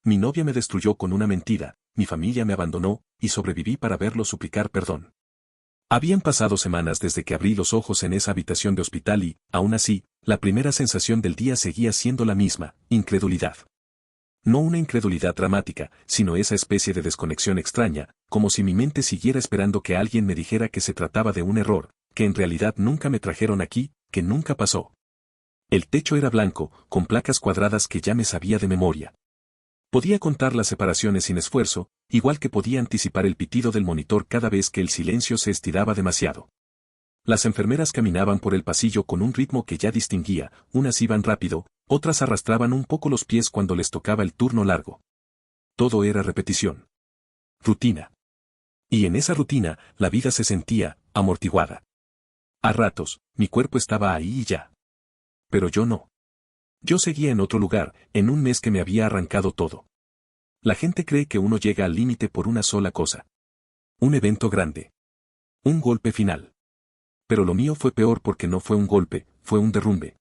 Mi novia me destruyó con una mentira, mi familia me abandonó, y sobreviví para verlo suplicar perdón. Habían pasado semanas desde que abrí los ojos en esa habitación de hospital y, aún así, la primera sensación del día seguía siendo la misma, incredulidad. No una incredulidad dramática, sino esa especie de desconexión extraña, como si mi mente siguiera esperando que alguien me dijera que se trataba de un error, que en realidad nunca me trajeron aquí, que nunca pasó. El techo era blanco, con placas cuadradas que ya me sabía de memoria. Podía contar las separaciones sin esfuerzo, igual que podía anticipar el pitido del monitor cada vez que el silencio se estiraba demasiado. Las enfermeras caminaban por el pasillo con un ritmo que ya distinguía, unas iban rápido, otras arrastraban un poco los pies cuando les tocaba el turno largo. Todo era repetición. Rutina. Y en esa rutina, la vida se sentía, amortiguada. A ratos, mi cuerpo estaba ahí y ya. Pero yo no. Yo seguía en otro lugar, en un mes que me había arrancado todo. La gente cree que uno llega al límite por una sola cosa. Un evento grande. Un golpe final. Pero lo mío fue peor porque no fue un golpe, fue un derrumbe.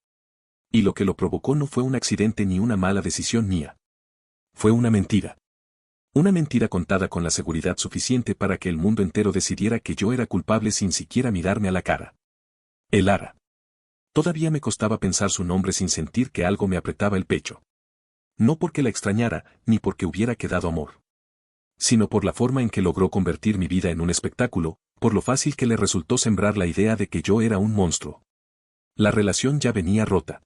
Y lo que lo provocó no fue un accidente ni una mala decisión mía. Fue una mentira. Una mentira contada con la seguridad suficiente para que el mundo entero decidiera que yo era culpable sin siquiera mirarme a la cara. Elara. Todavía me costaba pensar su nombre sin sentir que algo me apretaba el pecho. No porque la extrañara, ni porque hubiera quedado amor. Sino por la forma en que logró convertir mi vida en un espectáculo, por lo fácil que le resultó sembrar la idea de que yo era un monstruo. La relación ya venía rota.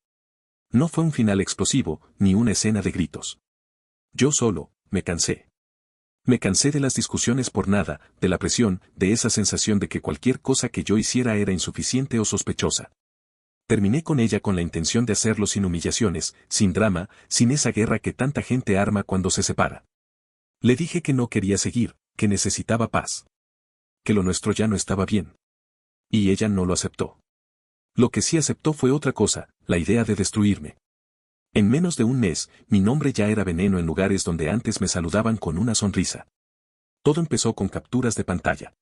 No fue un final explosivo, ni una escena de gritos. Yo solo, me cansé. Me cansé de las discusiones por nada, de la presión, de esa sensación de que cualquier cosa que yo hiciera era insuficiente o sospechosa. Terminé con ella con la intención de hacerlo sin humillaciones, sin drama, sin esa guerra que tanta gente arma cuando se separa. Le dije que no quería seguir, que necesitaba paz. Que lo nuestro ya no estaba bien. Y ella no lo aceptó. Lo que sí aceptó fue otra cosa, la idea de destruirme. En menos de un mes, mi nombre ya era veneno en lugares donde antes me saludaban con una sonrisa. Todo empezó con capturas de pantalla.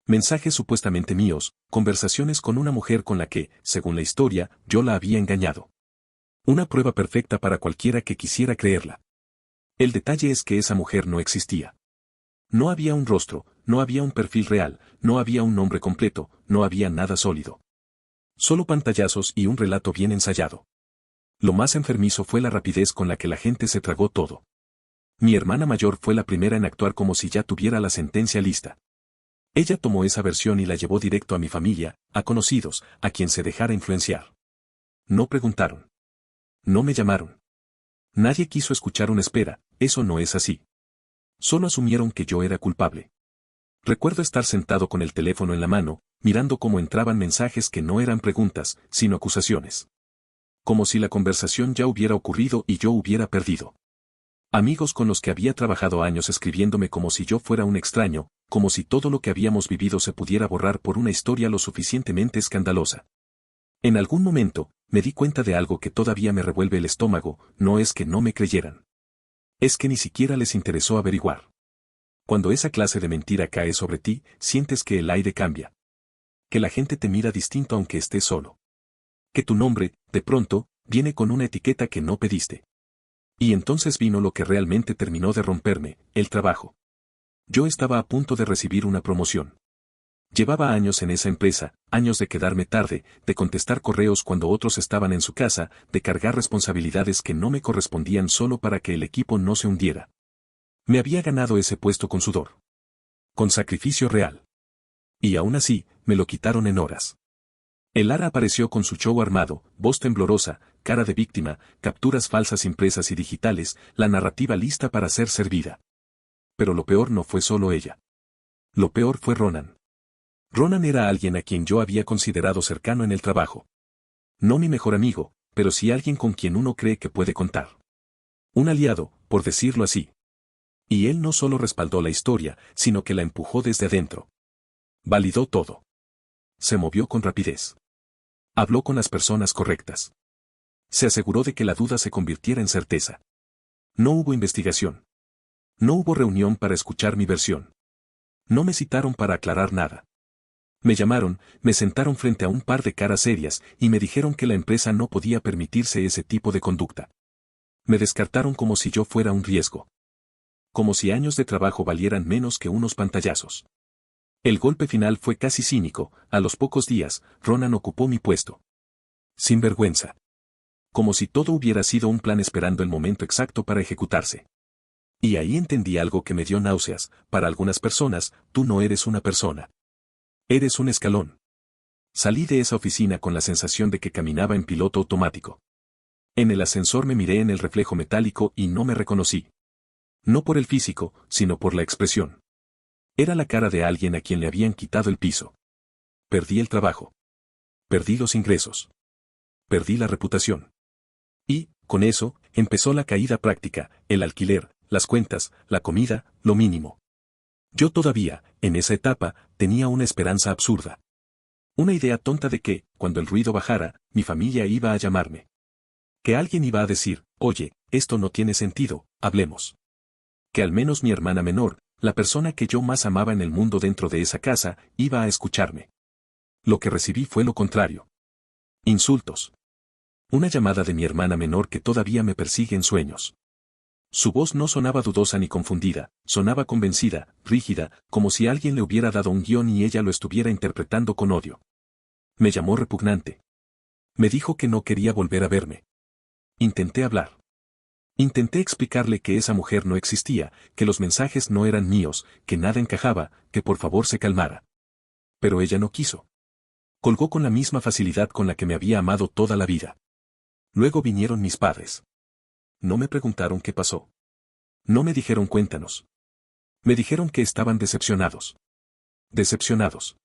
Mensajes supuestamente míos, conversaciones con una mujer con la que, según la historia, yo la había engañado. Una prueba perfecta para cualquiera que quisiera creerla. El detalle es que esa mujer no existía. No había un rostro, no había un perfil real, no había un nombre completo, no había nada sólido. Solo pantallazos y un relato bien ensayado. Lo más enfermizo fue la rapidez con la que la gente se tragó todo. Mi hermana mayor fue la primera en actuar como si ya tuviera la sentencia lista. Ella tomó esa versión y la llevó directo a mi familia, a conocidos, a quien se dejara influenciar. No preguntaron. No me llamaron. Nadie quiso escuchar una espera, eso no es así. Solo asumieron que yo era culpable. Recuerdo estar sentado con el teléfono en la mano, mirando cómo entraban mensajes que no eran preguntas, sino acusaciones. Como si la conversación ya hubiera ocurrido y yo hubiera perdido. Amigos con los que había trabajado años escribiéndome como si yo fuera un extraño, como si todo lo que habíamos vivido se pudiera borrar por una historia lo suficientemente escandalosa. En algún momento, me di cuenta de algo que todavía me revuelve el estómago, no es que no me creyeran. Es que ni siquiera les interesó averiguar. Cuando esa clase de mentira cae sobre ti, sientes que el aire cambia. Que la gente te mira distinto aunque estés solo. Que tu nombre, de pronto, viene con una etiqueta que no pediste. Y entonces vino lo que realmente terminó de romperme, el trabajo. Yo estaba a punto de recibir una promoción. Llevaba años en esa empresa, años de quedarme tarde, de contestar correos cuando otros estaban en su casa, de cargar responsabilidades que no me correspondían solo para que el equipo no se hundiera. Me había ganado ese puesto con sudor. Con sacrificio real. Y aún así, me lo quitaron en horas. Elara apareció con su show armado, voz temblorosa, cara de víctima, capturas falsas impresas y digitales, la narrativa lista para ser servida. Pero lo peor no fue solo ella. Lo peor fue Ronan. Ronan era alguien a quien yo había considerado cercano en el trabajo. No mi mejor amigo, pero sí alguien con quien uno cree que puede contar. Un aliado, por decirlo así. Y él no solo respaldó la historia, sino que la empujó desde adentro. Validó todo. Se movió con rapidez. Habló con las personas correctas. Se aseguró de que la duda se convirtiera en certeza. No hubo investigación. No hubo reunión para escuchar mi versión. No me citaron para aclarar nada. Me llamaron, me sentaron frente a un par de caras serias y me dijeron que la empresa no podía permitirse ese tipo de conducta. Me descartaron como si yo fuera un riesgo. Como si años de trabajo valieran menos que unos pantallazos. El golpe final fue casi cínico. A los pocos días, Ronan ocupó mi puesto. Sin vergüenza. Como si todo hubiera sido un plan esperando el momento exacto para ejecutarse. Y ahí entendí algo que me dio náuseas. Para algunas personas, tú no eres una persona. Eres un escalón. Salí de esa oficina con la sensación de que caminaba en piloto automático. En el ascensor me miré en el reflejo metálico y no me reconocí. No por el físico, sino por la expresión. Era la cara de alguien a quien le habían quitado el piso. Perdí el trabajo. Perdí los ingresos. Perdí la reputación. Y, con eso, empezó la caída práctica, el alquiler, las cuentas, la comida, lo mínimo. Yo todavía, en esa etapa, tenía una esperanza absurda. Una idea tonta de que, cuando el ruido bajara, mi familia iba a llamarme. Que alguien iba a decir, oye, esto no tiene sentido, hablemos. Que al menos mi hermana menor, la persona que yo más amaba en el mundo dentro de esa casa, iba a escucharme. Lo que recibí fue lo contrario. Insultos. Una llamada de mi hermana menor que todavía me persigue en sueños. Su voz no sonaba dudosa ni confundida, sonaba convencida, rígida, como si alguien le hubiera dado un guión y ella lo estuviera interpretando con odio. Me llamó repugnante. Me dijo que no quería volver a verme. Intenté hablar. Intenté explicarle que esa mujer no existía, que los mensajes no eran míos, que nada encajaba, que por favor se calmara. Pero ella no quiso. Colgó con la misma facilidad con la que me había amado toda la vida. Luego vinieron mis padres. No me preguntaron qué pasó. No me dijeron cuéntanos. Me dijeron que estaban decepcionados. Decepcionados.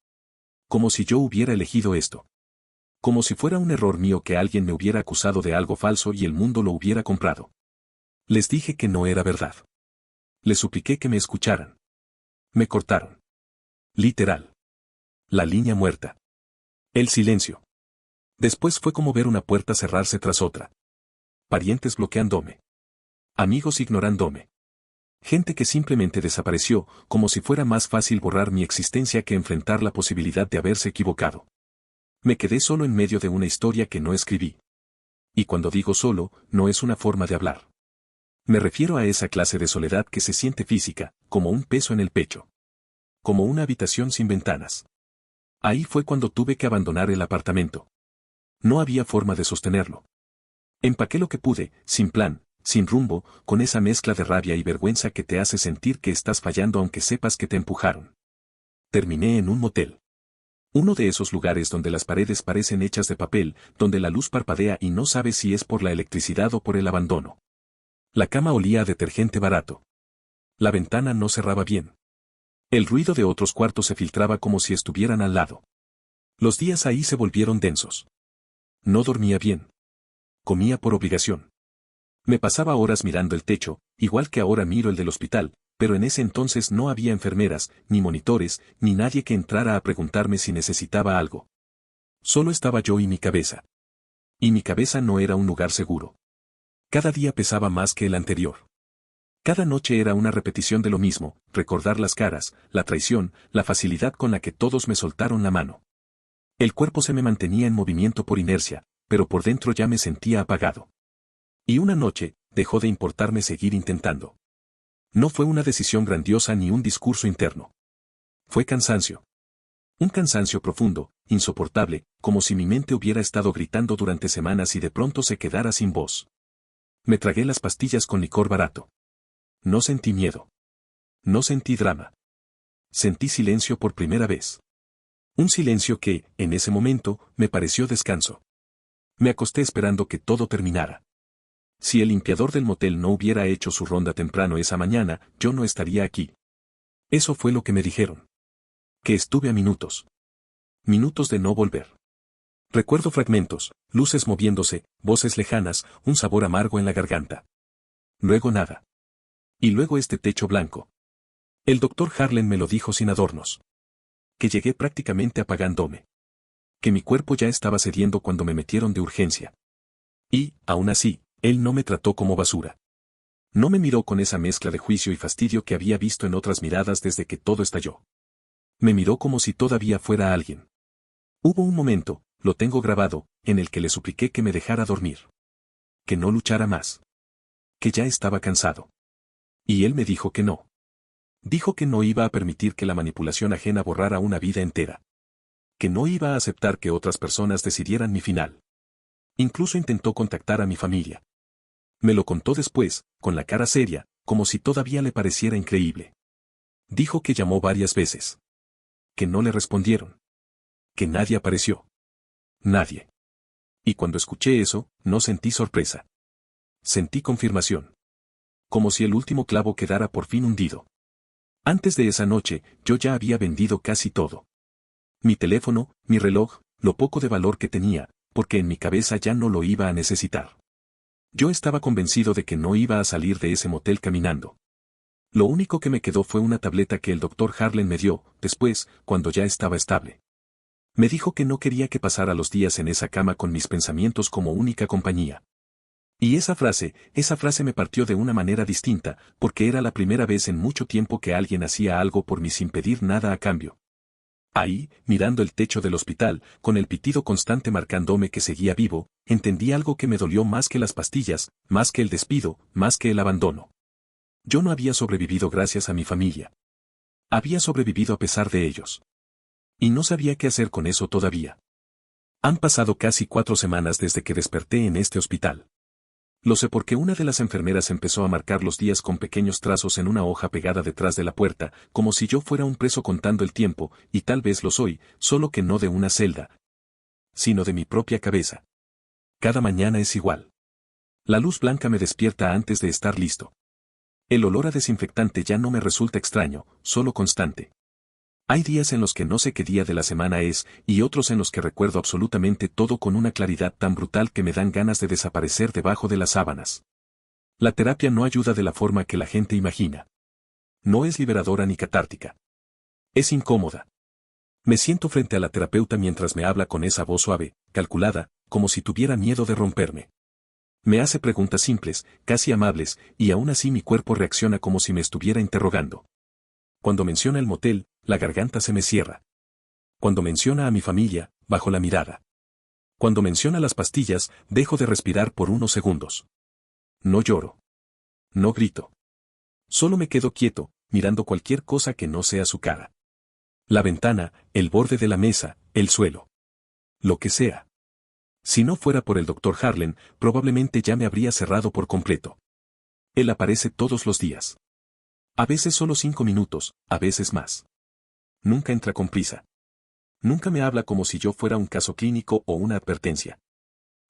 Como si yo hubiera elegido esto. Como si fuera un error mío que alguien me hubiera acusado de algo falso y el mundo lo hubiera comprado. Les dije que no era verdad. Les supliqué que me escucharan. Me cortaron. Literal. La línea muerta. El silencio. Después fue como ver una puerta cerrarse tras otra. Parientes bloqueándome. Amigos ignorándome. Gente que simplemente desapareció, como si fuera más fácil borrar mi existencia que enfrentar la posibilidad de haberse equivocado. Me quedé solo en medio de una historia que no escribí. Y cuando digo solo, no es una forma de hablar. Me refiero a esa clase de soledad que se siente física, como un peso en el pecho. Como una habitación sin ventanas. Ahí fue cuando tuve que abandonar el apartamento. No había forma de sostenerlo. Empaqué lo que pude, sin plan, sin rumbo, con esa mezcla de rabia y vergüenza que te hace sentir que estás fallando aunque sepas que te empujaron. Terminé en un motel. Uno de esos lugares donde las paredes parecen hechas de papel, donde la luz parpadea y no sabes si es por la electricidad o por el abandono. La cama olía a detergente barato. La ventana no cerraba bien. El ruido de otros cuartos se filtraba como si estuvieran al lado. Los días ahí se volvieron densos. No dormía bien. Comía por obligación. Me pasaba horas mirando el techo, igual que ahora miro el del hospital, pero en ese entonces no había enfermeras, ni monitores, ni nadie que entrara a preguntarme si necesitaba algo. Solo estaba yo y mi cabeza. Y mi cabeza no era un lugar seguro. Cada día pesaba más que el anterior. Cada noche era una repetición de lo mismo, recordar las caras, la traición, la facilidad con la que todos me soltaron la mano. El cuerpo se me mantenía en movimiento por inercia, pero por dentro ya me sentía apagado. Y una noche, dejó de importarme seguir intentando. No fue una decisión grandiosa ni un discurso interno. Fue cansancio. Un cansancio profundo, insoportable, como si mi mente hubiera estado gritando durante semanas y de pronto se quedara sin voz. Me tragué las pastillas con licor barato. No sentí miedo. No sentí drama. Sentí silencio por primera vez. Un silencio que, en ese momento, me pareció descanso. Me acosté esperando que todo terminara. Si el limpiador del motel no hubiera hecho su ronda temprano esa mañana, yo no estaría aquí. Eso fue lo que me dijeron. Que estuve a minutos. Minutos de no volver. Recuerdo fragmentos, luces moviéndose, voces lejanas, un sabor amargo en la garganta. Luego nada. Y luego este techo blanco. El doctor Harlan me lo dijo sin adornos. Que llegué prácticamente apagándome. Que mi cuerpo ya estaba cediendo cuando me metieron de urgencia. Y, aún así, él no me trató como basura. No me miró con esa mezcla de juicio y fastidio que había visto en otras miradas desde que todo estalló. Me miró como si todavía fuera alguien. Hubo un momento, lo tengo grabado, en el que le supliqué que me dejara dormir. Que no luchara más. que ya estaba cansado. Y él me dijo que no. Dijo que no iba a permitir que la manipulación ajena borrara una vida entera. Que no iba a aceptar que otras personas decidieran mi final. Incluso intentó contactar a mi familia. Me lo contó después, con la cara seria, como si todavía le pareciera increíble. Dijo que llamó varias veces. Que no le respondieron. Que nadie apareció. Nadie. Y cuando escuché eso, no sentí sorpresa. Sentí confirmación. Como si el último clavo quedara por fin hundido. Antes de esa noche, yo ya había vendido casi todo. Mi teléfono, mi reloj, lo poco de valor que tenía, porque en mi cabeza ya no lo iba a necesitar. Yo estaba convencido de que no iba a salir de ese motel caminando. Lo único que me quedó fue una tableta que el doctor Harlan me dio, después, cuando ya estaba estable. Me dijo que no quería que pasara los días en esa cama con mis pensamientos como única compañía. Y esa frase me partió de una manera distinta, porque era la primera vez en mucho tiempo que alguien hacía algo por mí sin pedir nada a cambio. Ahí, mirando el techo del hospital, con el pitido constante marcándome que seguía vivo, entendí algo que me dolió más que las pastillas, más que el despido, más que el abandono. Yo no había sobrevivido gracias a mi familia. Había sobrevivido a pesar de ellos. Y no sabía qué hacer con eso todavía. Han pasado casi 4 semanas desde que desperté en este hospital. Lo sé porque una de las enfermeras empezó a marcar los días con pequeños trazos en una hoja pegada detrás de la puerta, como si yo fuera un preso contando el tiempo, y tal vez lo soy, solo que no de una celda, sino de mi propia cabeza. Cada mañana es igual. La luz blanca me despierta antes de estar listo. El olor a desinfectante ya no me resulta extraño, solo constante. Hay días en los que no sé qué día de la semana es, y otros en los que recuerdo absolutamente todo con una claridad tan brutal que me dan ganas de desaparecer debajo de las sábanas. La terapia no ayuda de la forma que la gente imagina. No es liberadora ni catártica. Es incómoda. Me siento frente a la terapeuta mientras me habla con esa voz suave, calculada, como si tuviera miedo de romperme. Me hace preguntas simples, casi amables, y aún así mi cuerpo reacciona como si me estuviera interrogando. Cuando menciona el motel, la garganta se me cierra. Cuando menciona a mi familia, bajo la mirada. Cuando menciona las pastillas, dejo de respirar por unos segundos. No lloro. No grito. Solo me quedo quieto, mirando cualquier cosa que no sea su cara. La ventana, el borde de la mesa, el suelo. Lo que sea. Si no fuera por el doctor Harlan, probablemente ya me habría cerrado por completo. Él aparece todos los días. A veces solo 5 minutos, a veces más. Nunca entra con prisa. Nunca me habla como si yo fuera un caso clínico o una advertencia.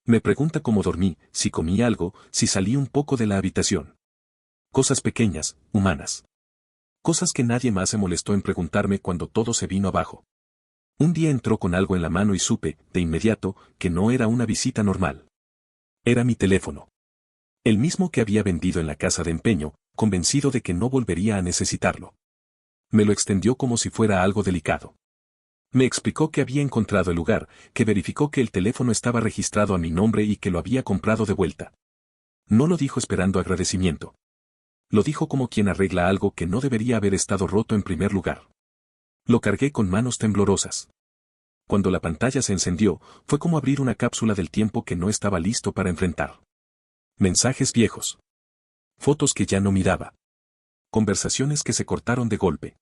Me pregunta cómo dormí, si comí algo, si salí un poco de la habitación. Cosas pequeñas, humanas. Cosas que nadie más se molestó en preguntarme cuando todo se vino abajo. Un día entró con algo en la mano y supe, de inmediato, que no era una visita normal. Era mi teléfono. El mismo que había vendido en la casa de empeño, convencido de que no volvería a necesitarlo. Me lo extendió como si fuera algo delicado. Me explicó que había encontrado el lugar, que verificó que el teléfono estaba registrado a mi nombre y que lo había comprado de vuelta. No lo dijo esperando agradecimiento. Lo dijo como quien arregla algo que no debería haber estado roto en primer lugar. Lo cargué con manos temblorosas. Cuando la pantalla se encendió, fue como abrir una cápsula del tiempo que no estaba listo para enfrentar. Mensajes viejos. Fotos que ya no miraba. Conversaciones que se cortaron de golpe.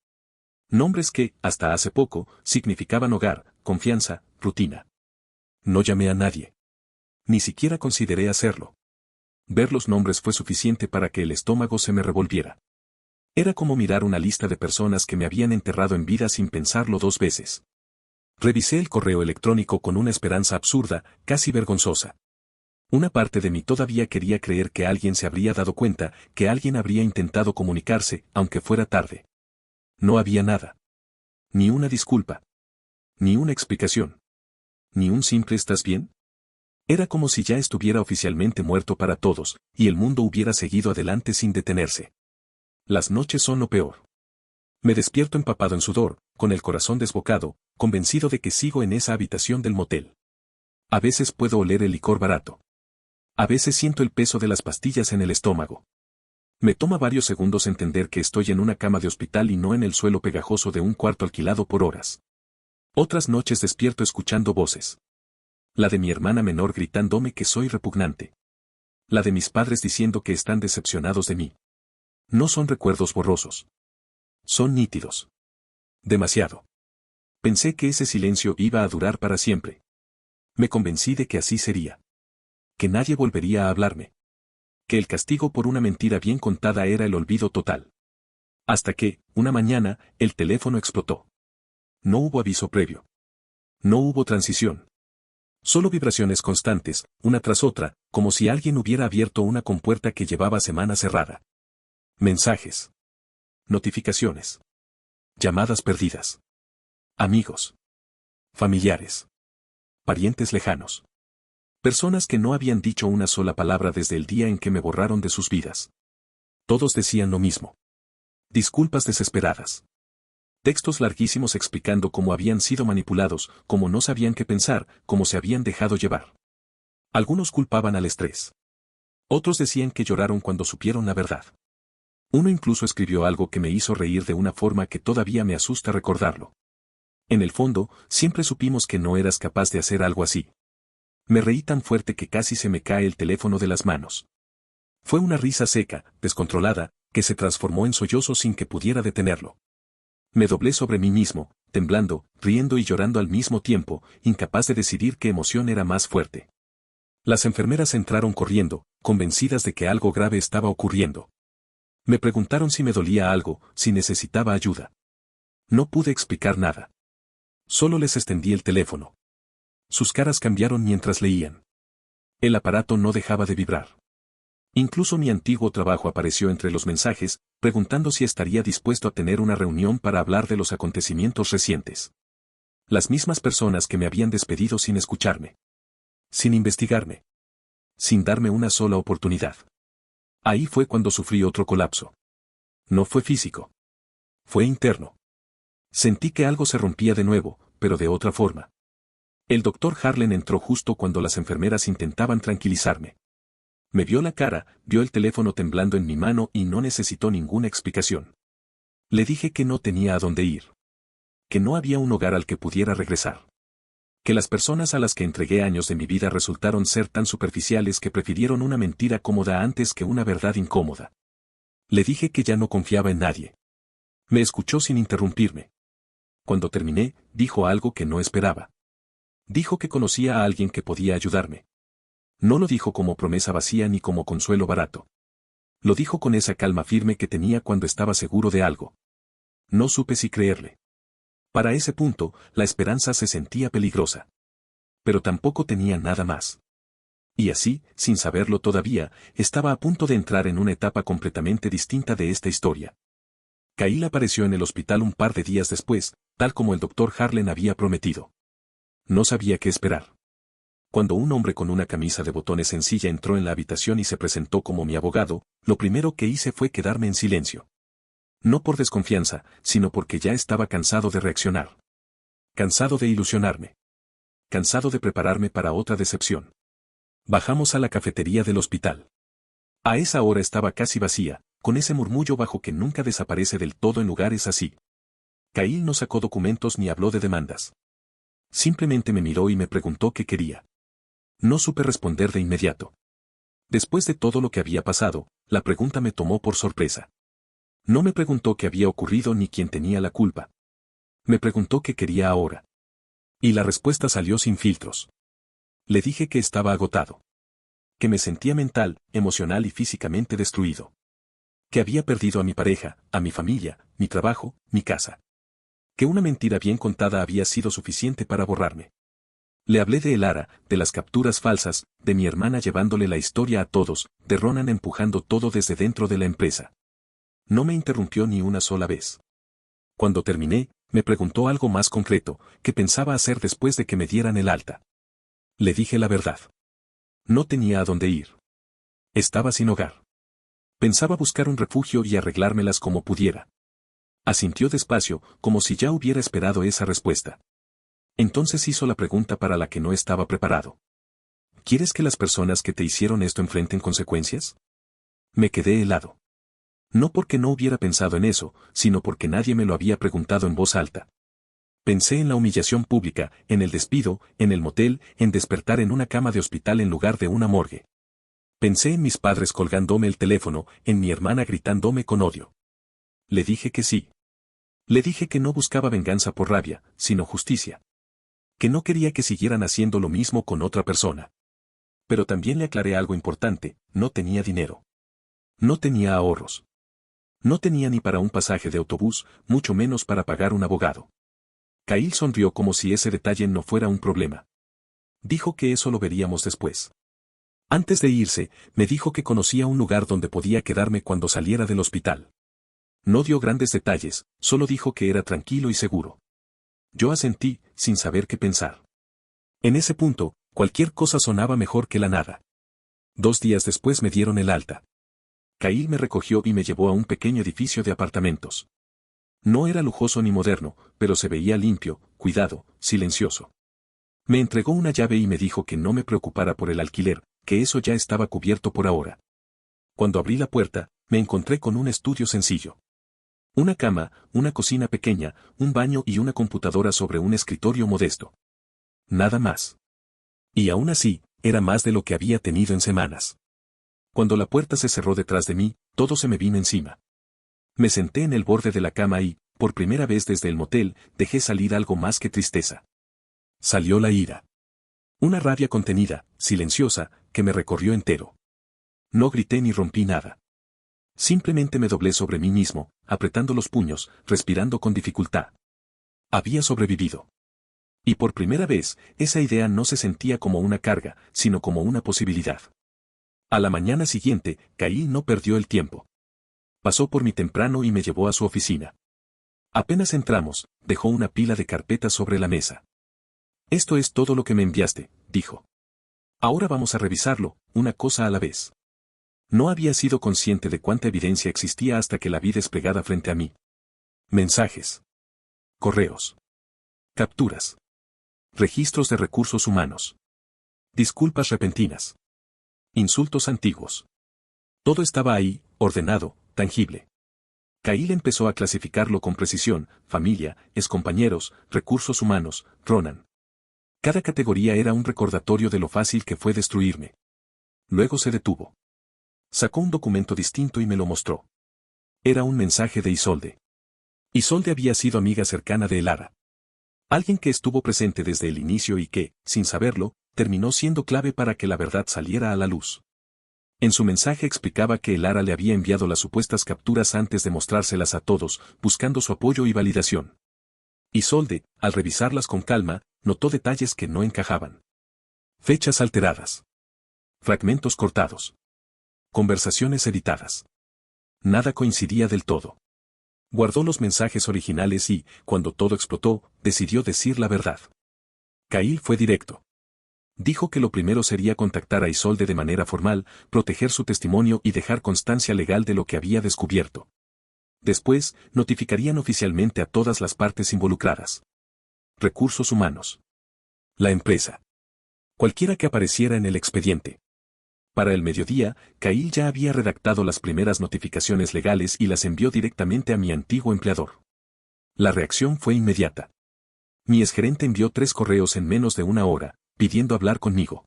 Nombres que, hasta hace poco, significaban hogar, confianza, rutina. No llamé a nadie. Ni siquiera consideré hacerlo. Ver los nombres fue suficiente para que el estómago se me revolviera. Era como mirar una lista de personas que me habían enterrado en vida sin pensarlo 2 veces. Revisé el correo electrónico con una esperanza absurda, casi vergonzosa. Una parte de mí todavía quería creer que alguien se habría dado cuenta, que alguien habría intentado comunicarse, aunque fuera tarde. No había nada. Ni una disculpa. Ni una explicación. Ni un simple ¿estás bien? Era como si ya estuviera oficialmente muerto para todos, y el mundo hubiera seguido adelante sin detenerse. Las noches son lo peor. Me despierto empapado en sudor, con el corazón desbocado, convencido de que sigo en esa habitación del motel. A veces puedo oler el licor barato. A veces siento el peso de las pastillas en el estómago. Me toma varios segundos entender que estoy en una cama de hospital y no en el suelo pegajoso de un cuarto alquilado por horas. Otras noches despierto escuchando voces. La de mi hermana menor gritándome que soy repugnante. La de mis padres diciendo que están decepcionados de mí. No son recuerdos borrosos. Son nítidos. Demasiado. Pensé que ese silencio iba a durar para siempre. Me convencí de que así sería. Que nadie volvería a hablarme. Que el castigo por una mentira bien contada era el olvido total. Hasta que, una mañana, el teléfono explotó. No hubo aviso previo. No hubo transición. Solo vibraciones constantes, una tras otra, como si alguien hubiera abierto una compuerta que llevaba semanas cerrada. Mensajes. Notificaciones. Llamadas perdidas. Amigos. Familiares. Parientes lejanos. Personas que no habían dicho una sola palabra desde el día en que me borraron de sus vidas. Todos decían lo mismo. Disculpas desesperadas. Textos larguísimos explicando cómo habían sido manipulados, cómo no sabían qué pensar, cómo se habían dejado llevar. Algunos culpaban al estrés. Otros decían que lloraron cuando supieron la verdad. Uno incluso escribió algo que me hizo reír de una forma que todavía me asusta recordarlo. En el fondo, siempre supimos que no eras capaz de hacer algo así. Me reí tan fuerte que casi se me cae el teléfono de las manos. Fue una risa seca, descontrolada, que se transformó en sollozo sin que pudiera detenerlo. Me doblé sobre mí mismo, temblando, riendo y llorando al mismo tiempo, incapaz de decidir qué emoción era más fuerte. Las enfermeras entraron corriendo, convencidas de que algo grave estaba ocurriendo. Me preguntaron si me dolía algo, si necesitaba ayuda. No pude explicar nada. Solo les extendí el teléfono. Sus caras cambiaron mientras leían. El aparato no dejaba de vibrar. Incluso mi antiguo trabajo apareció entre los mensajes, preguntando si estaría dispuesto a tener una reunión para hablar de los acontecimientos recientes. Las mismas personas que me habían despedido sin escucharme. Sin investigarme. Sin darme una sola oportunidad. Ahí fue cuando sufrí otro colapso. No fue físico. Fue interno. Sentí que algo se rompía de nuevo, pero de otra forma. El doctor Harlan entró justo cuando las enfermeras intentaban tranquilizarme. Me vio la cara, vio el teléfono temblando en mi mano y no necesitó ninguna explicación. Le dije que no tenía a dónde ir. Que no había un hogar al que pudiera regresar. Que las personas a las que entregué años de mi vida resultaron ser tan superficiales que prefirieron una mentira cómoda antes que una verdad incómoda. Le dije que ya no confiaba en nadie. Me escuchó sin interrumpirme. Cuando terminé, dijo algo que no esperaba. Dijo que conocía a alguien que podía ayudarme. No lo dijo como promesa vacía ni como consuelo barato. Lo dijo con esa calma firme que tenía cuando estaba seguro de algo. No supe si creerle. Para ese punto, la esperanza se sentía peligrosa. Pero tampoco tenía nada más. Y así, sin saberlo todavía, estaba a punto de entrar en una etapa completamente distinta de esta historia. Kyle apareció en el hospital un par de días después, tal como el doctor Harlan había prometido. No sabía qué esperar. Cuando un hombre con una camisa de botones sencilla entró en la habitación y se presentó como mi abogado, lo primero que hice fue quedarme en silencio. No por desconfianza, sino porque ya estaba cansado de reaccionar. Cansado de ilusionarme. Cansado de prepararme para otra decepción. Bajamos a la cafetería del hospital. A esa hora estaba casi vacía, con ese murmullo bajo que nunca desaparece del todo en lugares así. Kyle no sacó documentos ni habló de demandas. Simplemente me miró y me preguntó qué quería. No supe responder de inmediato. Después de todo lo que había pasado, la pregunta me tomó por sorpresa. No me preguntó qué había ocurrido ni quién tenía la culpa. Me preguntó qué quería ahora. Y la respuesta salió sin filtros. Le dije que estaba agotado. Que me sentía mental, emocional y físicamente destruido. Que había perdido a mi pareja, a mi familia, mi trabajo, mi casa. Que una mentira bien contada había sido suficiente para borrarme. Le hablé de Elara, de las capturas falsas, de mi hermana llevándole la historia a todos, de Ronan empujando todo desde dentro de la empresa. No me interrumpió ni una sola vez. Cuando terminé, me preguntó algo más concreto, qué pensaba hacer después de que me dieran el alta. Le dije la verdad. No tenía a dónde ir. Estaba sin hogar. Pensaba buscar un refugio y arreglármelas como pudiera. Asintió despacio, como si ya hubiera esperado esa respuesta. Entonces hizo la pregunta para la que no estaba preparado. ¿Quieres que las personas que te hicieron esto enfrenten consecuencias? Me quedé helado. No porque no hubiera pensado en eso, sino porque nadie me lo había preguntado en voz alta. Pensé en la humillación pública, en el despido, en el motel, en despertar en una cama de hospital en lugar de una morgue. Pensé en mis padres colgándome el teléfono, en mi hermana gritándome con odio. Le dije que sí. Le dije que no buscaba venganza por rabia, sino justicia. Que no quería que siguieran haciendo lo mismo con otra persona. Pero también le aclaré algo importante, no tenía dinero. No tenía ahorros. No tenía ni para un pasaje de autobús, mucho menos para pagar un abogado. Kyle sonrió como si ese detalle no fuera un problema. Dijo que eso lo veríamos después. Antes de irse, me dijo que conocía un lugar donde podía quedarme cuando saliera del hospital. No dio grandes detalles, solo dijo que era tranquilo y seguro. Yo asentí, sin saber qué pensar. En ese punto, cualquier cosa sonaba mejor que la nada. 2 días después me dieron el alta. Kyle me recogió y me llevó a un pequeño edificio de apartamentos. No era lujoso ni moderno, pero se veía limpio, cuidado, silencioso. Me entregó una llave y me dijo que no me preocupara por el alquiler, que eso ya estaba cubierto por ahora. Cuando abrí la puerta, me encontré con un estudio sencillo. Una cama, una cocina pequeña, un baño y una computadora sobre un escritorio modesto. Nada más. Y aún así, era más de lo que había tenido en semanas. Cuando la puerta se cerró detrás de mí, todo se me vino encima. Me senté en el borde de la cama y, por primera vez desde el motel, dejé salir algo más que tristeza. Salió la ira. Una rabia contenida, silenciosa, que me recorrió entero. No grité ni rompí nada. Simplemente me doblé sobre mí mismo, apretando los puños, respirando con dificultad. Había sobrevivido. Y por primera vez, esa idea no se sentía como una carga, sino como una posibilidad. A la mañana siguiente, Kyle no perdió el tiempo. Pasó por mí temprano y me llevó a su oficina. Apenas entramos, dejó una pila de carpetas sobre la mesa. Esto es todo lo que me enviaste, dijo. Ahora vamos a revisarlo, una cosa a la vez. No había sido consciente de cuánta evidencia existía hasta que la vi desplegada frente a mí. Mensajes. Correos. Capturas. Registros de recursos humanos. Disculpas repentinas. Insultos antiguos. Todo estaba ahí, ordenado, tangible. Kyle empezó a clasificarlo con precisión: familia, excompañeros, recursos humanos, Ronan. Cada categoría era un recordatorio de lo fácil que fue destruirme. Luego se detuvo. Sacó un documento distinto y me lo mostró. Era un mensaje de Isolde. Isolde había sido amiga cercana de Elara. Alguien que estuvo presente desde el inicio y que, sin saberlo, terminó siendo clave para que la verdad saliera a la luz. En su mensaje explicaba que Elara le había enviado las supuestas capturas antes de mostrárselas a todos, buscando su apoyo y validación. Isolde, al revisarlas con calma, notó detalles que no encajaban. Fechas alteradas. Fragmentos cortados. Conversaciones editadas. Nada coincidía del todo. Guardó los mensajes originales y, cuando todo explotó, decidió decir la verdad. Kyle fue directo. Dijo que lo primero sería contactar a Isolde de manera formal, proteger su testimonio y dejar constancia legal de lo que había descubierto. Después, notificarían oficialmente a todas las partes involucradas. Recursos humanos. La empresa. Cualquiera que apareciera en el expediente. Para el mediodía, Kyle ya había redactado las primeras notificaciones legales y las envió directamente a mi antiguo empleador. La reacción fue inmediata. Mi exgerente envió 3 correos en menos de una hora, pidiendo hablar conmigo.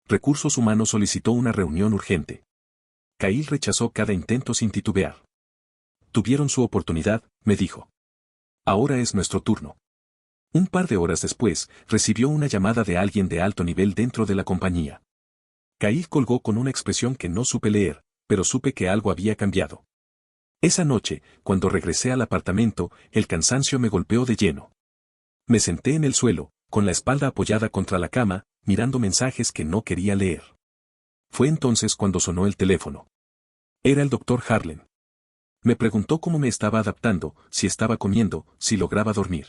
Recursos humanos solicitó una reunión urgente. Kyle rechazó cada intento sin titubear. Tuvieron su oportunidad, me dijo. Ahora es nuestro turno. Un par de horas después, recibió una llamada de alguien de alto nivel dentro de la compañía. Kyle colgó con una expresión que no supe leer, pero supe que algo había cambiado. Esa noche, cuando regresé al apartamento, el cansancio me golpeó de lleno. Me senté en el suelo, con la espalda apoyada contra la cama, mirando mensajes que no quería leer. Fue entonces cuando sonó el teléfono. Era el doctor Harlan. Me preguntó cómo me estaba adaptando, si estaba comiendo, si lograba dormir.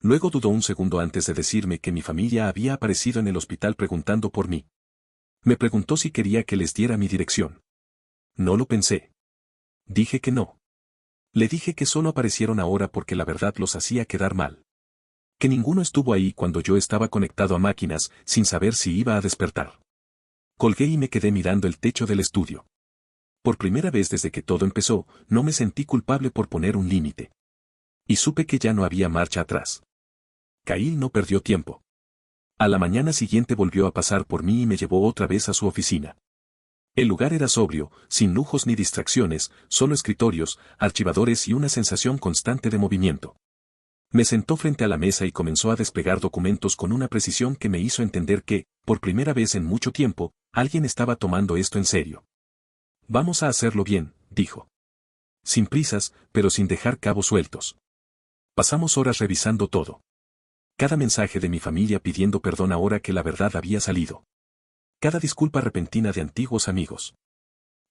Luego dudó un segundo antes de decirme que mi familia había aparecido en el hospital preguntando por mí. Me preguntó si quería que les diera mi dirección. No lo pensé. Dije que no. Le dije que solo aparecieron ahora porque la verdad los hacía quedar mal. Que ninguno estuvo ahí cuando yo estaba conectado a máquinas, sin saber si iba a despertar. Colgué y me quedé mirando el techo del estudio. Por primera vez desde que todo empezó, no me sentí culpable por poner un límite. Y supe que ya no había marcha atrás. Kyle no perdió tiempo. A la mañana siguiente volvió a pasar por mí y me llevó otra vez a su oficina. El lugar era sobrio, sin lujos ni distracciones, solo escritorios, archivadores y una sensación constante de movimiento. Me sentó frente a la mesa y comenzó a desplegar documentos con una precisión que me hizo entender que, por primera vez en mucho tiempo, alguien estaba tomando esto en serio. Vamos a hacerlo bien, dijo. Sin prisas, pero sin dejar cabos sueltos. Pasamos horas revisando todo. Cada mensaje de mi familia pidiendo perdón ahora que la verdad había salido. Cada disculpa repentina de antiguos amigos.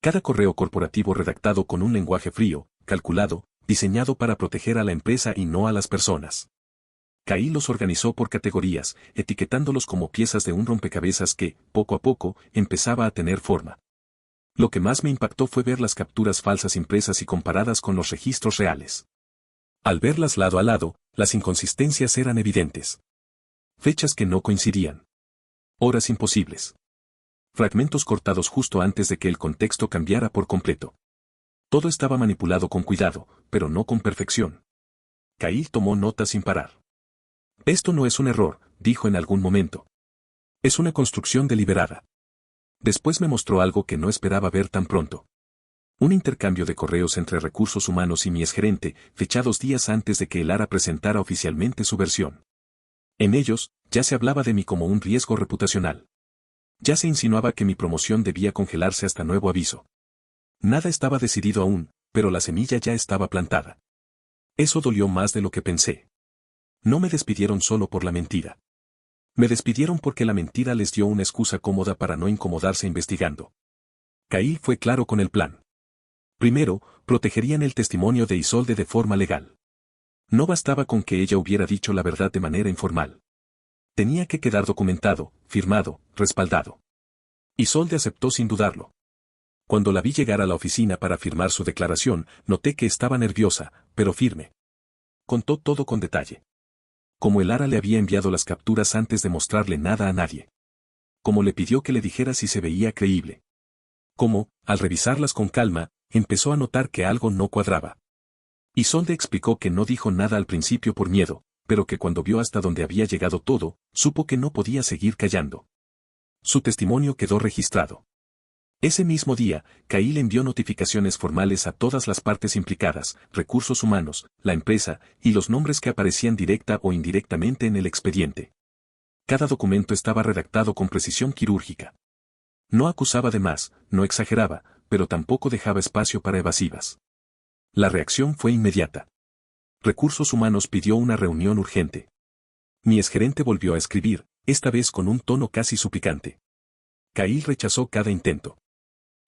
Cada correo corporativo redactado con un lenguaje frío, calculado, diseñado para proteger a la empresa y no a las personas. Caí los organizó por categorías, etiquetándolos como piezas de un rompecabezas que, poco a poco, empezaba a tener forma. Lo que más me impactó fue ver las capturas falsas impresas y comparadas con los registros reales. Al verlas lado a lado, las inconsistencias eran evidentes. Fechas que no coincidían. Horas imposibles. Fragmentos cortados justo antes de que el contexto cambiara por completo. Todo estaba manipulado con cuidado, pero no con perfección. Cahill tomó nota sin parar. Esto no es un error, dijo en algún momento. Es una construcción deliberada. Después me mostró algo que no esperaba ver tan pronto. Un intercambio de correos entre recursos humanos y mi exgerente, fechados días antes de que el ARA presentara oficialmente su versión. En ellos, ya se hablaba de mí como un riesgo reputacional. Ya se insinuaba que mi promoción debía congelarse hasta nuevo aviso. Nada estaba decidido aún, pero la semilla ya estaba plantada. Eso dolió más de lo que pensé. No me despidieron solo por la mentira. Me despidieron porque la mentira les dio una excusa cómoda para no incomodarse investigando. Cahill fue claro con el plan. Primero, protegerían el testimonio de Isolde de forma legal. No bastaba con que ella hubiera dicho la verdad de manera informal. Tenía que quedar documentado, firmado, respaldado. Isolde aceptó sin dudarlo. Cuando la vi llegar a la oficina para firmar su declaración, noté que estaba nerviosa, pero firme. Contó todo con detalle. Como el ARA le había enviado las capturas antes de mostrarle nada a nadie. Como le pidió que le dijera si se veía creíble. Como, al revisarlas con calma, empezó a notar que algo no cuadraba. Isolde explicó que no dijo nada al principio por miedo, pero que cuando vio hasta donde había llegado todo, supo que no podía seguir callando. Su testimonio quedó registrado. Ese mismo día, Cahill envió notificaciones formales a todas las partes implicadas, recursos humanos, la empresa, y los nombres que aparecían directa o indirectamente en el expediente. Cada documento estaba redactado con precisión quirúrgica. No acusaba de más, no exageraba, pero tampoco dejaba espacio para evasivas. La reacción fue inmediata. Recursos humanos pidió una reunión urgente. Mi exgerente volvió a escribir, esta vez con un tono casi suplicante. Cahill rechazó cada intento.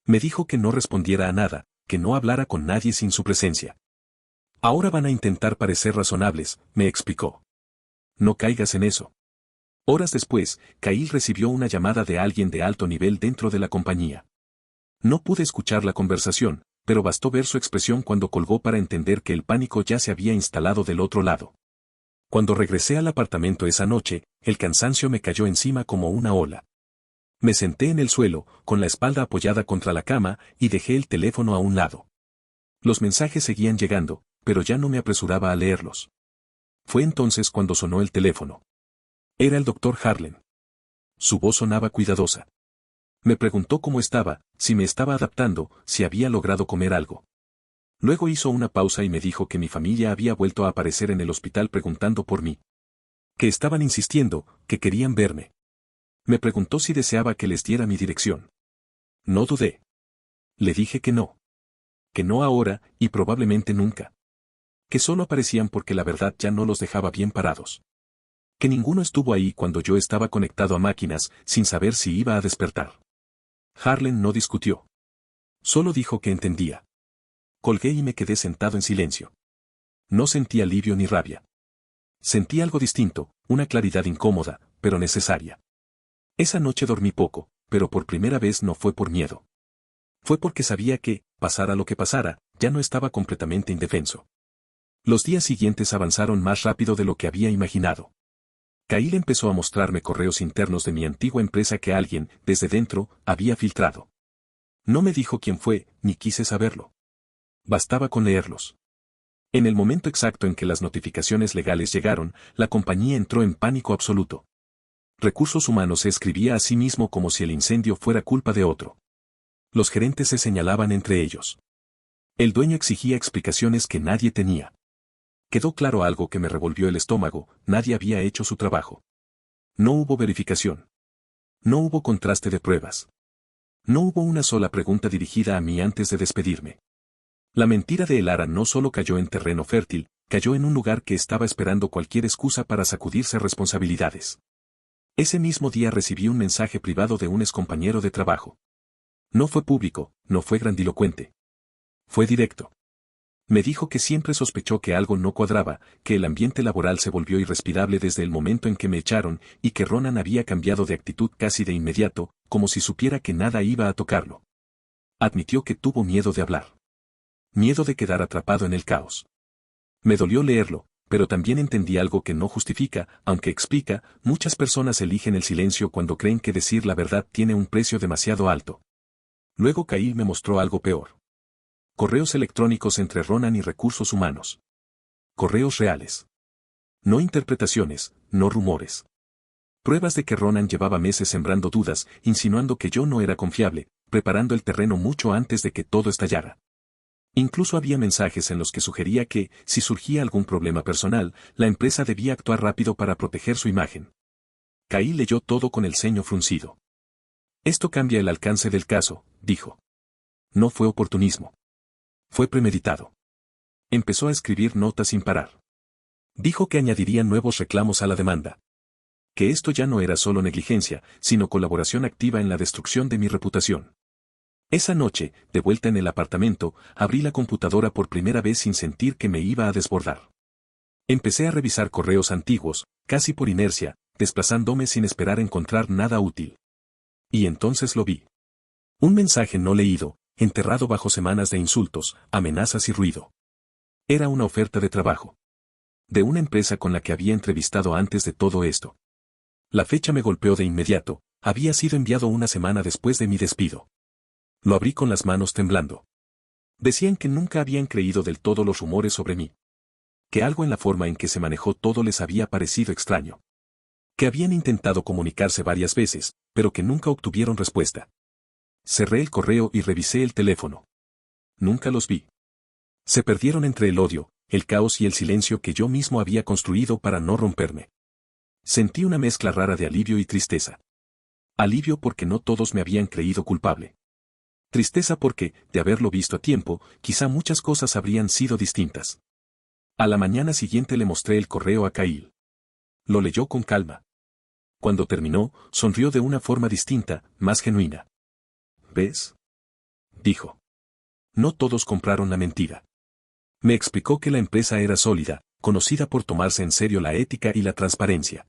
Me dijo que no respondiera a nada, que no hablara con nadie sin su presencia. Ahora van a intentar parecer razonables, me explicó. No caigas en eso. Horas después, Cahill recibió una llamada de alguien de alto nivel dentro de la compañía. No pude escuchar la conversación, pero bastó ver su expresión cuando colgó para entender que el pánico ya se había instalado del otro lado. Cuando regresé al apartamento esa noche, el cansancio me cayó encima como una ola. Me senté en el suelo, con la espalda apoyada contra la cama, y dejé el teléfono a un lado. Los mensajes seguían llegando, pero ya no me apresuraba a leerlos. Fue entonces cuando sonó el teléfono. Era el doctor Harlan. Su voz sonaba cuidadosa. Me preguntó cómo estaba, si me estaba adaptando, si había logrado comer algo. Luego hizo una pausa y me dijo que mi familia había vuelto a aparecer en el hospital preguntando por mí. Que estaban insistiendo, que querían verme. Me preguntó si deseaba que les diera mi dirección. No dudé. Le dije que no. Que no ahora, y probablemente nunca. Que solo aparecían porque la verdad ya no los dejaba bien parados. Que ninguno estuvo ahí cuando yo estaba conectado a máquinas, sin saber si iba a despertar. Harlan no discutió. Solo dijo que entendía. Colgué y me quedé sentado en silencio. No sentí alivio ni rabia. Sentí algo distinto, una claridad incómoda, pero necesaria. Esa noche dormí poco, pero por primera vez no fue por miedo. Fue porque sabía que, pasara lo que pasara, ya no estaba completamente indefenso. Los días siguientes avanzaron más rápido de lo que había imaginado. Cahill empezó a mostrarme correos internos de mi antigua empresa que alguien, desde dentro, había filtrado. No me dijo quién fue, ni quise saberlo. Bastaba con leerlos. En el momento exacto en que las notificaciones legales llegaron, la compañía entró en pánico absoluto. Recursos Humanos se escribía a sí mismo como si el incendio fuera culpa de otro. Los gerentes se señalaban entre ellos. El dueño exigía explicaciones que nadie tenía. Quedó claro algo que me revolvió el estómago: nadie había hecho su trabajo. No hubo verificación. No hubo contraste de pruebas. No hubo una sola pregunta dirigida a mí antes de despedirme. La mentira de Elara no solo cayó en terreno fértil, cayó en un lugar que estaba esperando cualquier excusa para sacudirse responsabilidades. Ese mismo día recibí un mensaje privado de un excompañero de trabajo. No fue público, no fue grandilocuente. Fue directo. Me dijo que siempre sospechó que algo no cuadraba, que el ambiente laboral se volvió irrespirable desde el momento en que me echaron, y que Ronan había cambiado de actitud casi de inmediato, como si supiera que nada iba a tocarlo. Admitió que tuvo miedo de hablar. Miedo de quedar atrapado en el caos. Me dolió leerlo, pero también entendí algo que no justifica, aunque explica: muchas personas eligen el silencio cuando creen que decir la verdad tiene un precio demasiado alto. Luego Kyle me mostró algo peor. Correos electrónicos entre Ronan y recursos humanos. Correos reales. No interpretaciones, no rumores. Pruebas de que Ronan llevaba meses sembrando dudas, insinuando que yo no era confiable, preparando el terreno mucho antes de que todo estallara. Incluso había mensajes en los que sugería que, si surgía algún problema personal, la empresa debía actuar rápido para proteger su imagen. Kyle leyó todo con el ceño fruncido. Esto cambia el alcance del caso, dijo. No fue oportunismo. Fue premeditado. Empezó a escribir notas sin parar. Dijo que añadiría nuevos reclamos a la demanda. Que esto ya no era solo negligencia, sino colaboración activa en la destrucción de mi reputación. Esa noche, de vuelta en el apartamento, abrí la computadora por primera vez sin sentir que me iba a desbordar. Empecé a revisar correos antiguos, casi por inercia, desplazándome sin esperar encontrar nada útil. Y entonces lo vi. Un mensaje no leído, enterrado bajo semanas de insultos, amenazas y ruido. Era una oferta de trabajo. De una empresa con la que había entrevistado antes de todo esto. La fecha me golpeó de inmediato: había sido enviado una semana después de mi despido. Lo abrí con las manos temblando. Decían que nunca habían creído del todo los rumores sobre mí. Que algo en la forma en que se manejó todo les había parecido extraño. Que habían intentado comunicarse varias veces, pero que nunca obtuvieron respuesta. Cerré el correo y revisé el teléfono. Nunca los vi. Se perdieron entre el odio, el caos y el silencio que yo mismo había construido para no romperme. Sentí una mezcla rara de alivio y tristeza. Alivio porque no todos me habían creído culpable. Tristeza porque, de haberlo visto a tiempo, quizá muchas cosas habrían sido distintas. A la mañana siguiente le mostré el correo a Kyle. Lo leyó con calma. Cuando terminó, sonrió de una forma distinta, más genuina. ¿Ves?, dijo. No todos compraron la mentira. Me explicó que la empresa era sólida, conocida por tomarse en serio la ética y la transparencia.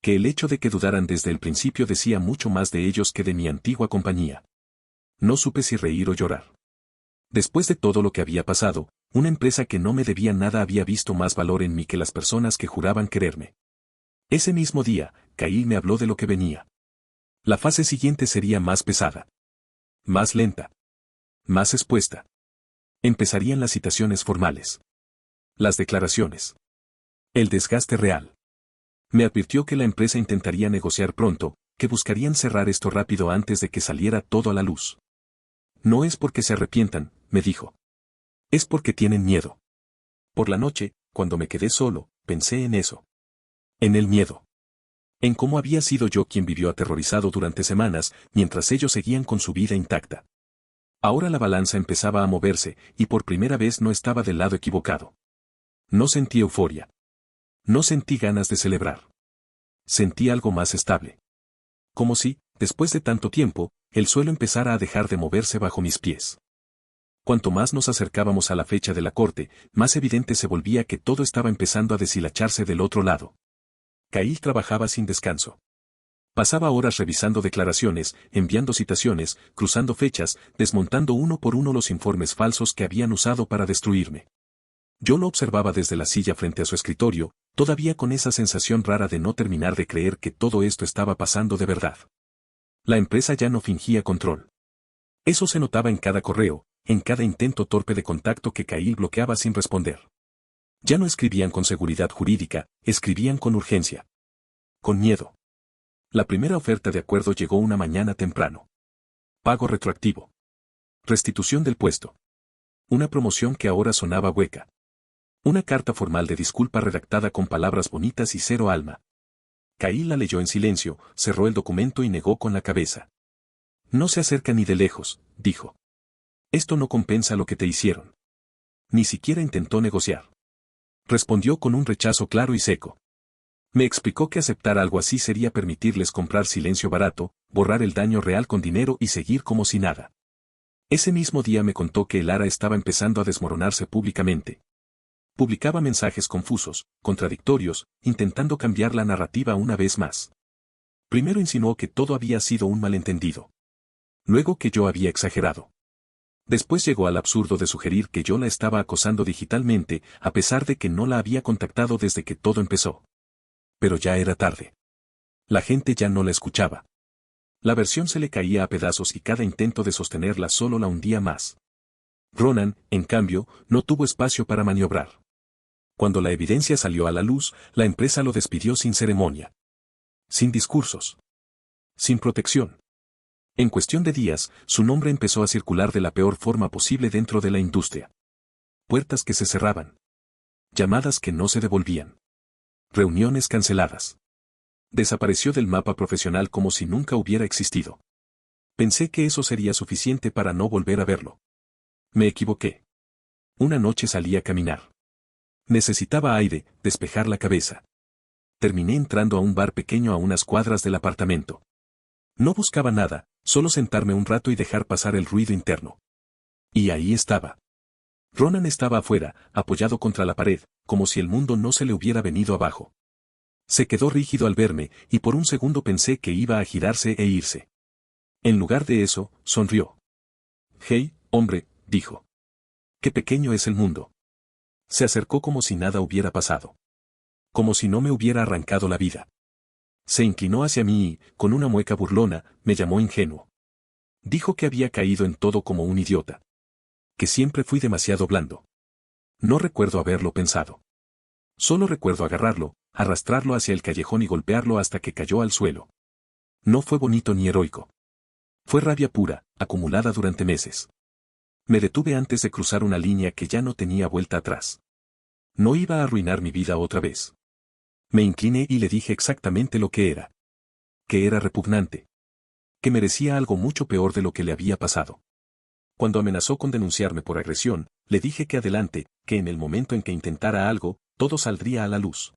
Que el hecho de que dudaran desde el principio decía mucho más de ellos que de mi antigua compañía. No supe si reír o llorar. Después de todo lo que había pasado, una empresa que no me debía nada había visto más valor en mí que las personas que juraban quererme. Ese mismo día, Kyle me habló de lo que venía. La fase siguiente sería más pesada. Más lenta. Más expuesta. Empezarían las citaciones formales. Las declaraciones. El desgaste real. Me advirtió que la empresa intentaría negociar pronto, que buscarían cerrar esto rápido antes de que saliera todo a la luz. No es porque se arrepientan, me dijo. Es porque tienen miedo. Por la noche, cuando me quedé solo, pensé en eso. En el miedo. En cómo había sido yo quien vivió aterrorizado durante semanas, mientras ellos seguían con su vida intacta. Ahora la balanza empezaba a moverse, y por primera vez no estaba del lado equivocado. No sentí euforia. No sentí ganas de celebrar. Sentí algo más estable. Como si, después de tanto tiempo, el suelo empezara a dejar de moverse bajo mis pies. Cuanto más nos acercábamos a la fecha de la corte, más evidente se volvía que todo estaba empezando a deshilacharse del otro lado. Kyle trabajaba sin descanso. Pasaba horas revisando declaraciones, enviando citaciones, cruzando fechas, desmontando uno por uno los informes falsos que habían usado para destruirme. Yo lo observaba desde la silla frente a su escritorio, todavía con esa sensación rara de no terminar de creer que todo esto estaba pasando de verdad. La empresa ya no fingía control. Eso se notaba en cada correo, en cada intento torpe de contacto que Kyle bloqueaba sin responder. Ya no escribían con seguridad jurídica, escribían con urgencia. Con miedo. La primera oferta de acuerdo llegó una mañana temprano. Pago retroactivo. Restitución del puesto. Una promoción que ahora sonaba hueca. Una carta formal de disculpa redactada con palabras bonitas y cero alma. Kyle la leyó en silencio, cerró el documento y negó con la cabeza. No se acerca ni de lejos, dijo. Esto no compensa lo que te hicieron. Ni siquiera intentó negociar. Respondió con un rechazo claro y seco. Me explicó que aceptar algo así sería permitirles comprar silencio barato, borrar el daño real con dinero y seguir como si nada. Ese mismo día me contó que el ARA estaba empezando a desmoronarse públicamente. Publicaba mensajes confusos, contradictorios, intentando cambiar la narrativa una vez más. Primero insinuó que todo había sido un malentendido. Luego que yo había exagerado. Después llegó al absurdo de sugerir que yo la estaba acosando digitalmente, a pesar de que no la había contactado desde que todo empezó. Pero ya era tarde. La gente ya no la escuchaba. La versión se le caía a pedazos y cada intento de sostenerla solo la hundía más. Ronan, en cambio, no tuvo espacio para maniobrar. Cuando la evidencia salió a la luz, la empresa lo despidió sin ceremonia. Sin discursos. Sin protección. En cuestión de días, su nombre empezó a circular de la peor forma posible dentro de la industria. Puertas que se cerraban. Llamadas que no se devolvían. Reuniones canceladas. Desapareció del mapa profesional como si nunca hubiera existido. Pensé que eso sería suficiente para no volver a verlo. Me equivoqué. Una noche salí a caminar. Necesitaba aire, despejar la cabeza. Terminé entrando a un bar pequeño a unas cuadras del apartamento. No buscaba nada, solo sentarme un rato y dejar pasar el ruido interno. Y ahí estaba. Ronan estaba afuera, apoyado contra la pared, como si el mundo no se le hubiera venido abajo. Se quedó rígido al verme, y por un segundo pensé que iba a girarse e irse. En lugar de eso, sonrió. «Hey, hombre», dijo. «Qué pequeño es el mundo». Se acercó como si nada hubiera pasado. Como si no me hubiera arrancado la vida. Se inclinó hacia mí y, con una mueca burlona, me llamó ingenuo. Dijo que había caído en todo como un idiota. Que siempre fui demasiado blando. No recuerdo haberlo pensado. Solo recuerdo agarrarlo, arrastrarlo hacia el callejón y golpearlo hasta que cayó al suelo. No fue bonito ni heroico. Fue rabia pura, acumulada durante meses. Me detuve antes de cruzar una línea que ya no tenía vuelta atrás. No iba a arruinar mi vida otra vez. Me incliné y le dije exactamente lo que era. Que era repugnante. Que merecía algo mucho peor de lo que le había pasado. Cuando amenazó con denunciarme por agresión, le dije que adelante, que en el momento en que intentara algo, todo saldría a la luz.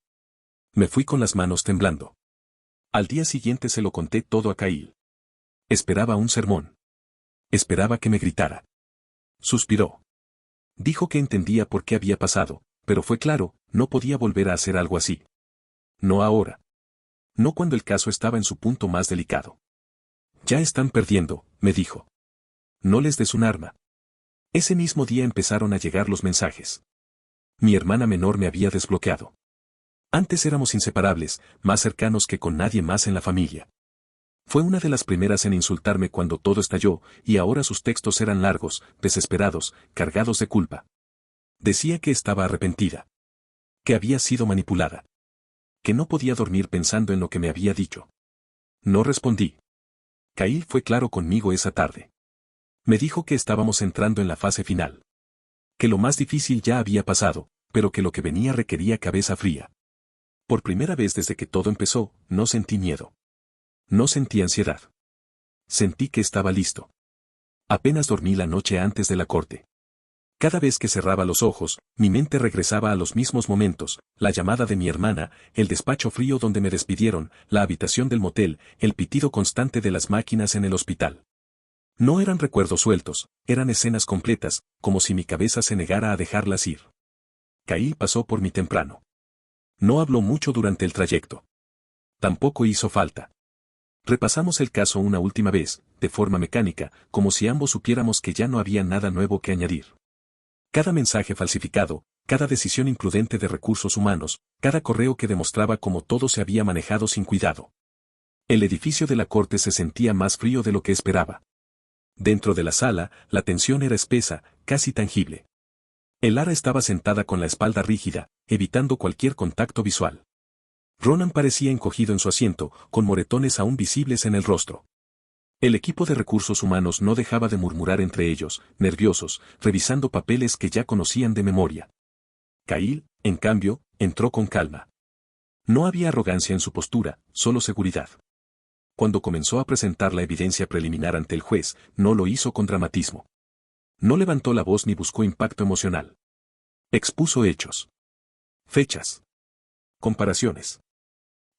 Me fui con las manos temblando. Al día siguiente se lo conté todo a Kyle. Esperaba un sermón. Esperaba que me gritara. Suspiró. Dijo que entendía por qué había pasado, pero fue claro, no podía volver a hacer algo así. No ahora. No cuando el caso estaba en su punto más delicado. Ya están perdiendo, me dijo. No les des un arma. Ese mismo día empezaron a llegar los mensajes. Mi hermana menor me había desbloqueado. Antes éramos inseparables, más cercanos que con nadie más en la familia. Fue una de las primeras en insultarme cuando todo estalló, y ahora sus textos eran largos, desesperados, cargados de culpa. Decía que estaba arrepentida. Que había sido manipulada. Que no podía dormir pensando en lo que me había dicho. No respondí. Kyle fue claro conmigo esa tarde. Me dijo que estábamos entrando en la fase final. Que lo más difícil ya había pasado, pero que lo que venía requería cabeza fría. Por primera vez desde que todo empezó, no sentí miedo. No sentí ansiedad. Sentí que estaba listo. Apenas dormí la noche antes de la corte. Cada vez que cerraba los ojos, mi mente regresaba a los mismos momentos, la llamada de mi hermana, el despacho frío donde me despidieron, la habitación del motel, el pitido constante de las máquinas en el hospital. No eran recuerdos sueltos, eran escenas completas, como si mi cabeza se negara a dejarlas ir. Kyle pasó por mí temprano. No habló mucho durante el trayecto. Tampoco hizo falta. Repasamos el caso una última vez, de forma mecánica, como si ambos supiéramos que ya no había nada nuevo que añadir. Cada mensaje falsificado, cada decisión imprudente de recursos humanos, cada correo que demostraba cómo todo se había manejado sin cuidado. El edificio de la corte se sentía más frío de lo que esperaba. Dentro de la sala, la tensión era espesa, casi tangible. El Lara estaba sentada con la espalda rígida, evitando cualquier contacto visual. Ronan parecía encogido en su asiento, con moretones aún visibles en el rostro. El equipo de recursos humanos no dejaba de murmurar entre ellos, nerviosos, revisando papeles que ya conocían de memoria. Kyle, en cambio, entró con calma. No había arrogancia en su postura, solo seguridad. Cuando comenzó a presentar la evidencia preliminar ante el juez, no lo hizo con dramatismo. No levantó la voz ni buscó impacto emocional. Expuso hechos. Fechas. Comparaciones.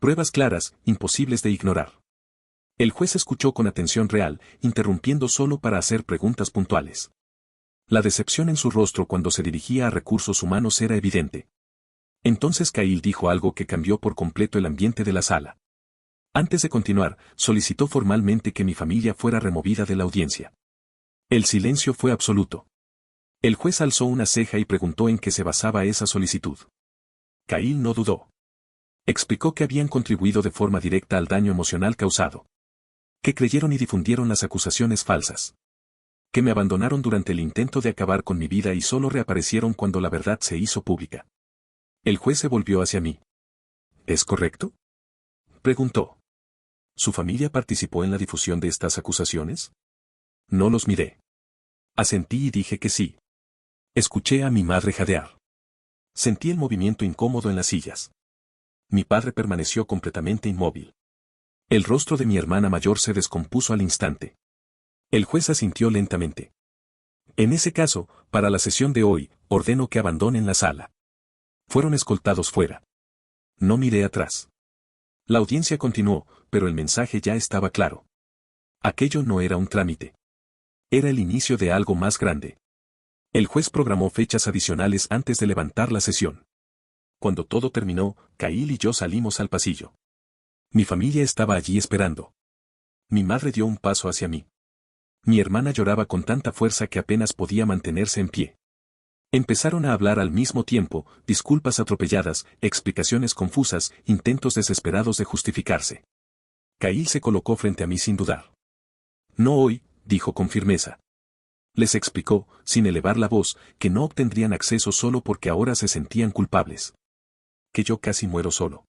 Pruebas claras, imposibles de ignorar. El juez escuchó con atención real, interrumpiendo solo para hacer preguntas puntuales. La decepción en su rostro cuando se dirigía a recursos humanos era evidente. Entonces Kyle dijo algo que cambió por completo el ambiente de la sala. Antes de continuar, solicitó formalmente que mi familia fuera removida de la audiencia. El silencio fue absoluto. El juez alzó una ceja y preguntó en qué se basaba esa solicitud. Kyle no dudó. Explicó que habían contribuido de forma directa al daño emocional causado. Que creyeron y difundieron las acusaciones falsas. Que me abandonaron durante el intento de acabar con mi vida y solo reaparecieron cuando la verdad se hizo pública. El juez se volvió hacia mí. ¿Es correcto?, preguntó. ¿Su familia participó en la difusión de estas acusaciones? No los miré. Asentí y dije que sí. Escuché a mi madre jadear. Sentí el movimiento incómodo en las sillas. Mi padre permaneció completamente inmóvil. El rostro de mi hermana mayor se descompuso al instante. El juez asintió lentamente. En ese caso, para la sesión de hoy, ordeno que abandonen la sala. Fueron escoltados fuera. No miré atrás. La audiencia continuó, pero el mensaje ya estaba claro. Aquello no era un trámite. Era el inicio de algo más grande. El juez programó fechas adicionales antes de levantar la sesión. Cuando todo terminó, Kyle y yo salimos al pasillo. Mi familia estaba allí esperando. Mi madre dio un paso hacia mí. Mi hermana lloraba con tanta fuerza que apenas podía mantenerse en pie. Empezaron a hablar al mismo tiempo, disculpas atropelladas, explicaciones confusas, intentos desesperados de justificarse. Kyle se colocó frente a mí sin dudar. No hoy, dijo con firmeza. Les explicó, sin elevar la voz, que no obtendrían acceso solo porque ahora se sentían culpables. Que yo casi muero solo.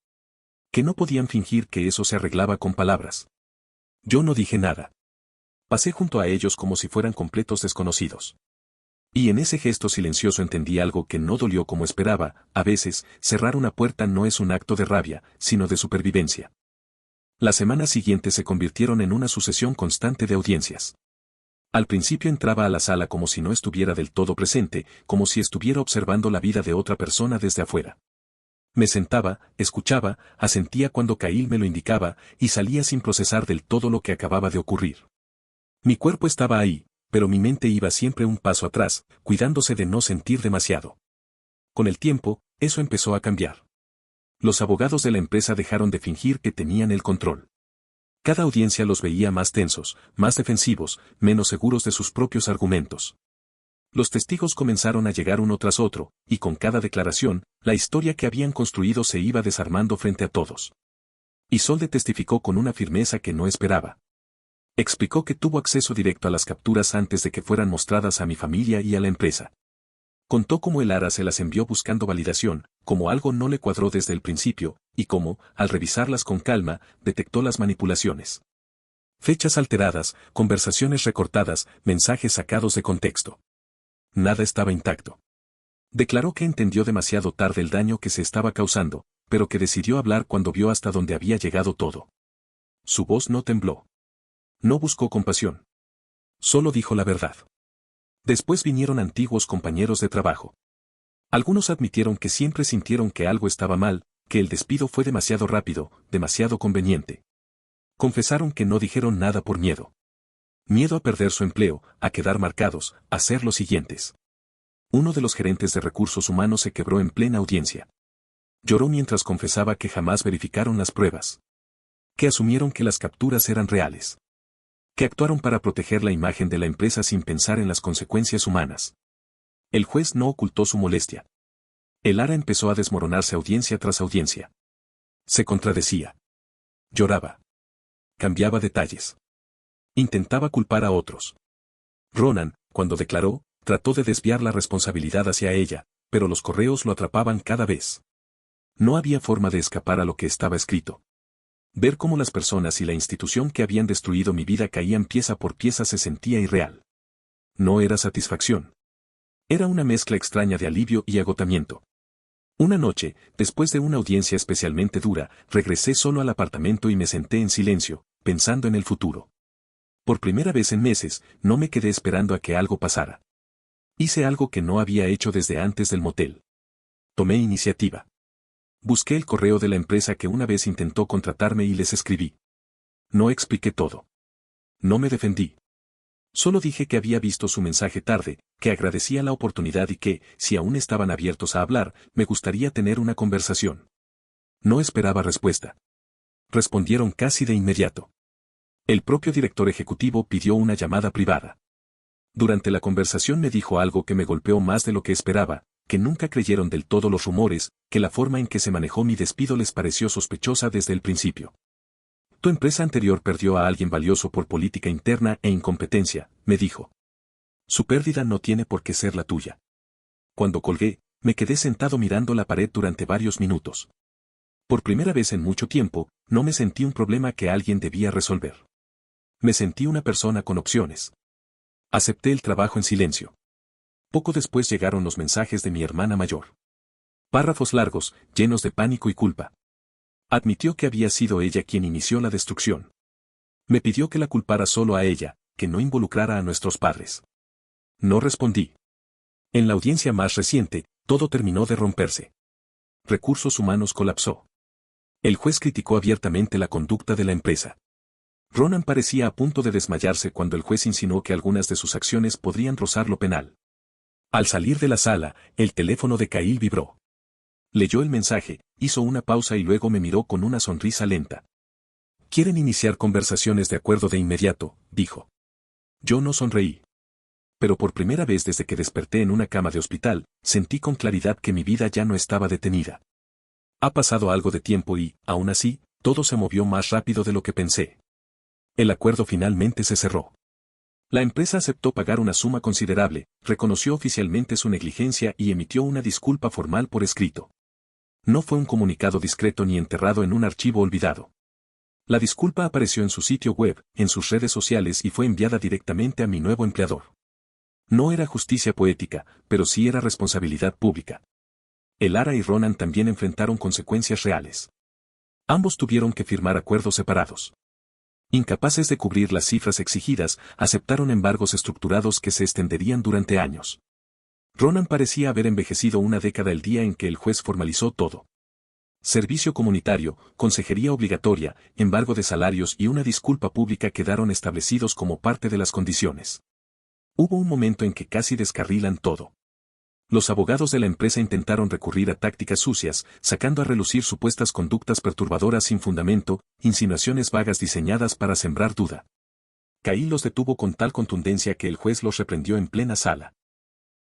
Que no podían fingir que eso se arreglaba con palabras. Yo no dije nada. Pasé junto a ellos como si fueran completos desconocidos. Y en ese gesto silencioso entendí algo que no dolió como esperaba. A veces, cerrar una puerta no es un acto de rabia, sino de supervivencia. Las semanas siguientes se convirtieron en una sucesión constante de audiencias. Al principio entraba a la sala como si no estuviera del todo presente, como si estuviera observando la vida de otra persona desde afuera. Me sentaba, escuchaba, asentía cuando Kyle me lo indicaba, y salía sin procesar del todo lo que acababa de ocurrir. Mi cuerpo estaba ahí, pero mi mente iba siempre un paso atrás, cuidándose de no sentir demasiado. Con el tiempo, eso empezó a cambiar. Los abogados de la empresa dejaron de fingir que tenían el control. Cada audiencia los veía más tensos, más defensivos, menos seguros de sus propios argumentos. Los testigos comenzaron a llegar uno tras otro, y con cada declaración, la historia que habían construido se iba desarmando frente a todos. Isolde testificó con una firmeza que no esperaba. Explicó que tuvo acceso directo a las capturas antes de que fueran mostradas a mi familia y a la empresa. Contó cómo el ARA se las envió buscando validación, cómo algo no le cuadró desde el principio, y cómo, al revisarlas con calma, detectó las manipulaciones. Fechas alteradas, conversaciones recortadas, mensajes sacados de contexto. Nada estaba intacto. Declaró que entendió demasiado tarde el daño que se estaba causando, pero que decidió hablar cuando vio hasta dónde había llegado todo. Su voz no tembló. No buscó compasión. Solo dijo la verdad. Después vinieron antiguos compañeros de trabajo. Algunos admitieron que siempre sintieron que algo estaba mal, que el despido fue demasiado rápido, demasiado conveniente. Confesaron que no dijeron nada por miedo. Miedo a perder su empleo, a quedar marcados, a ser los siguientes. Uno de los gerentes de recursos humanos se quebró en plena audiencia. Lloró mientras confesaba que jamás verificaron las pruebas. Que asumieron que las capturas eran reales. Que actuaron para proteger la imagen de la empresa sin pensar en las consecuencias humanas. El juez no ocultó su molestia. El ARA empezó a desmoronarse audiencia tras audiencia. Se contradecía. Lloraba. Cambiaba detalles. Intentaba culpar a otros. Ronan, cuando declaró, trató de desviar la responsabilidad hacia ella, pero los correos lo atrapaban cada vez. No había forma de escapar a lo que estaba escrito. Ver cómo las personas y la institución que habían destruido mi vida caían pieza por pieza se sentía irreal. No era satisfacción. Era una mezcla extraña de alivio y agotamiento. Una noche, después de una audiencia especialmente dura, regresé solo al apartamento y me senté en silencio, pensando en el futuro. Por primera vez en meses, no me quedé esperando a que algo pasara. Hice algo que no había hecho desde antes del motel. Tomé iniciativa. Busqué el correo de la empresa que una vez intentó contratarme y les escribí. No expliqué todo. No me defendí. Solo dije que había visto su mensaje tarde, que agradecía la oportunidad y que, si aún estaban abiertos a hablar, me gustaría tener una conversación. No esperaba respuesta. Respondieron casi de inmediato. El propio director ejecutivo pidió una llamada privada. Durante la conversación me dijo algo que me golpeó más de lo que esperaba, que nunca creyeron del todo los rumores, que la forma en que se manejó mi despido les pareció sospechosa desde el principio. Tu empresa anterior perdió a alguien valioso por política interna e incompetencia, me dijo. Su pérdida no tiene por qué ser la tuya. Cuando colgué, me quedé sentado mirando la pared durante varios minutos. Por primera vez en mucho tiempo, no me sentí un problema que alguien debía resolver. Me sentí una persona con opciones. Acepté el trabajo en silencio. Poco después llegaron los mensajes de mi hermana mayor. Párrafos largos, llenos de pánico y culpa. Admitió que había sido ella quien inició la destrucción. Me pidió que la culpara solo a ella, que no involucrara a nuestros padres. No respondí. En la audiencia más reciente, todo terminó de romperse. Recursos Humanos colapsó. El juez criticó abiertamente la conducta de la empresa. Ronan parecía a punto de desmayarse cuando el juez insinuó que algunas de sus acciones podrían rozar lo penal. Al salir de la sala, el teléfono de Kyle vibró. Leyó el mensaje, hizo una pausa y luego me miró con una sonrisa lenta. ¿Quieren iniciar conversaciones de acuerdo de inmediato?, dijo. Yo no sonreí. Pero por primera vez desde que desperté en una cama de hospital, sentí con claridad que mi vida ya no estaba detenida. Ha pasado algo de tiempo y, aún así, todo se movió más rápido de lo que pensé. El acuerdo finalmente se cerró. La empresa aceptó pagar una suma considerable, reconoció oficialmente su negligencia y emitió una disculpa formal por escrito. No fue un comunicado discreto ni enterrado en un archivo olvidado. La disculpa apareció en su sitio web, en sus redes sociales y fue enviada directamente a mi nuevo empleador. No era justicia poética, pero sí era responsabilidad pública. Elara y Ronan también enfrentaron consecuencias reales. Ambos tuvieron que firmar acuerdos separados. Incapaces de cubrir las cifras exigidas, aceptaron embargos estructurados que se extenderían durante años. Ronan parecía haber envejecido una década el día en que el juez formalizó todo. Servicio comunitario, consejería obligatoria, embargo de salarios y una disculpa pública quedaron establecidos como parte de las condiciones. Hubo un momento en que casi descarrilan todo. Los abogados de la empresa intentaron recurrir a tácticas sucias, sacando a relucir supuestas conductas perturbadoras sin fundamento, insinuaciones vagas diseñadas para sembrar duda. Kyle los detuvo con tal contundencia que el juez los reprendió en plena sala.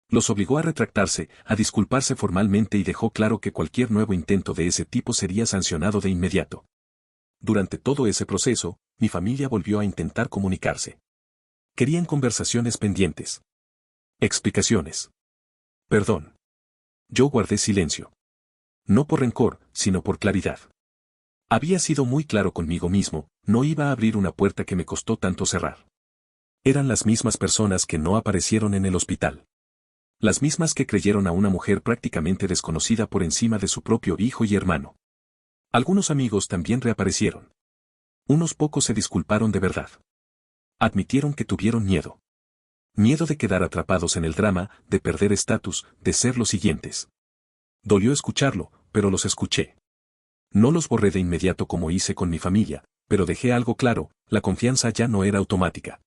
Los obligó a retractarse, a disculparse formalmente y dejó claro que cualquier nuevo intento de ese tipo sería sancionado de inmediato. Durante todo ese proceso, mi familia volvió a intentar comunicarse. Querían conversaciones pendientes. Explicaciones. Perdón. Yo guardé silencio. No por rencor, sino por claridad. Había sido muy claro conmigo mismo, no iba a abrir una puerta que me costó tanto cerrar. Eran las mismas personas que no aparecieron en el hospital. Las mismas que creyeron a una mujer prácticamente desconocida por encima de su propio hijo y hermano. Algunos amigos también reaparecieron. Unos pocos se disculparon de verdad. Admitieron que tuvieron miedo. Miedo de quedar atrapados en el drama, de perder estatus, de ser los siguientes. Dolió escucharlo, pero los escuché. No los borré de inmediato como hice con mi familia, pero dejé algo claro, la confianza ya no era automática.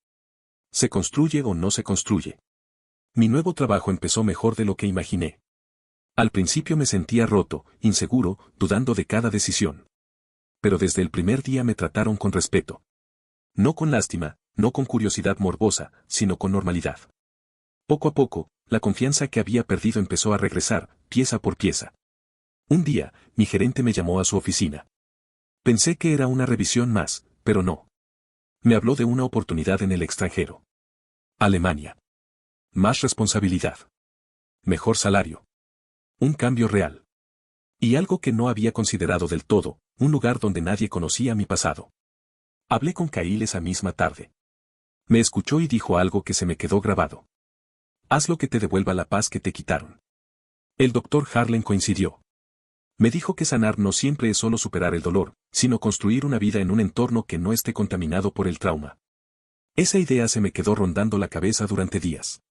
Se construye o no se construye. Mi nuevo trabajo empezó mejor de lo que imaginé. Al principio me sentía roto, inseguro, dudando de cada decisión. Pero desde el primer día me trataron con respeto. No con lástima, no con curiosidad morbosa, sino con normalidad. Poco a poco, la confianza que había perdido empezó a regresar, pieza por pieza. Un día, mi gerente me llamó a su oficina. Pensé que era una revisión más, pero no. Me habló de una oportunidad en el extranjero. Alemania. Más responsabilidad. Mejor salario. Un cambio real. Y algo que no había considerado del todo, un lugar donde nadie conocía mi pasado. Hablé con Kyle esa misma tarde. Me escuchó y dijo algo que se me quedó grabado. Haz lo que te devuelva la paz que te quitaron. El doctor Harlan coincidió. Me dijo que sanar no siempre es solo superar el dolor, sino construir una vida en un entorno que no esté contaminado por el trauma. Esa idea se me quedó rondando la cabeza durante días.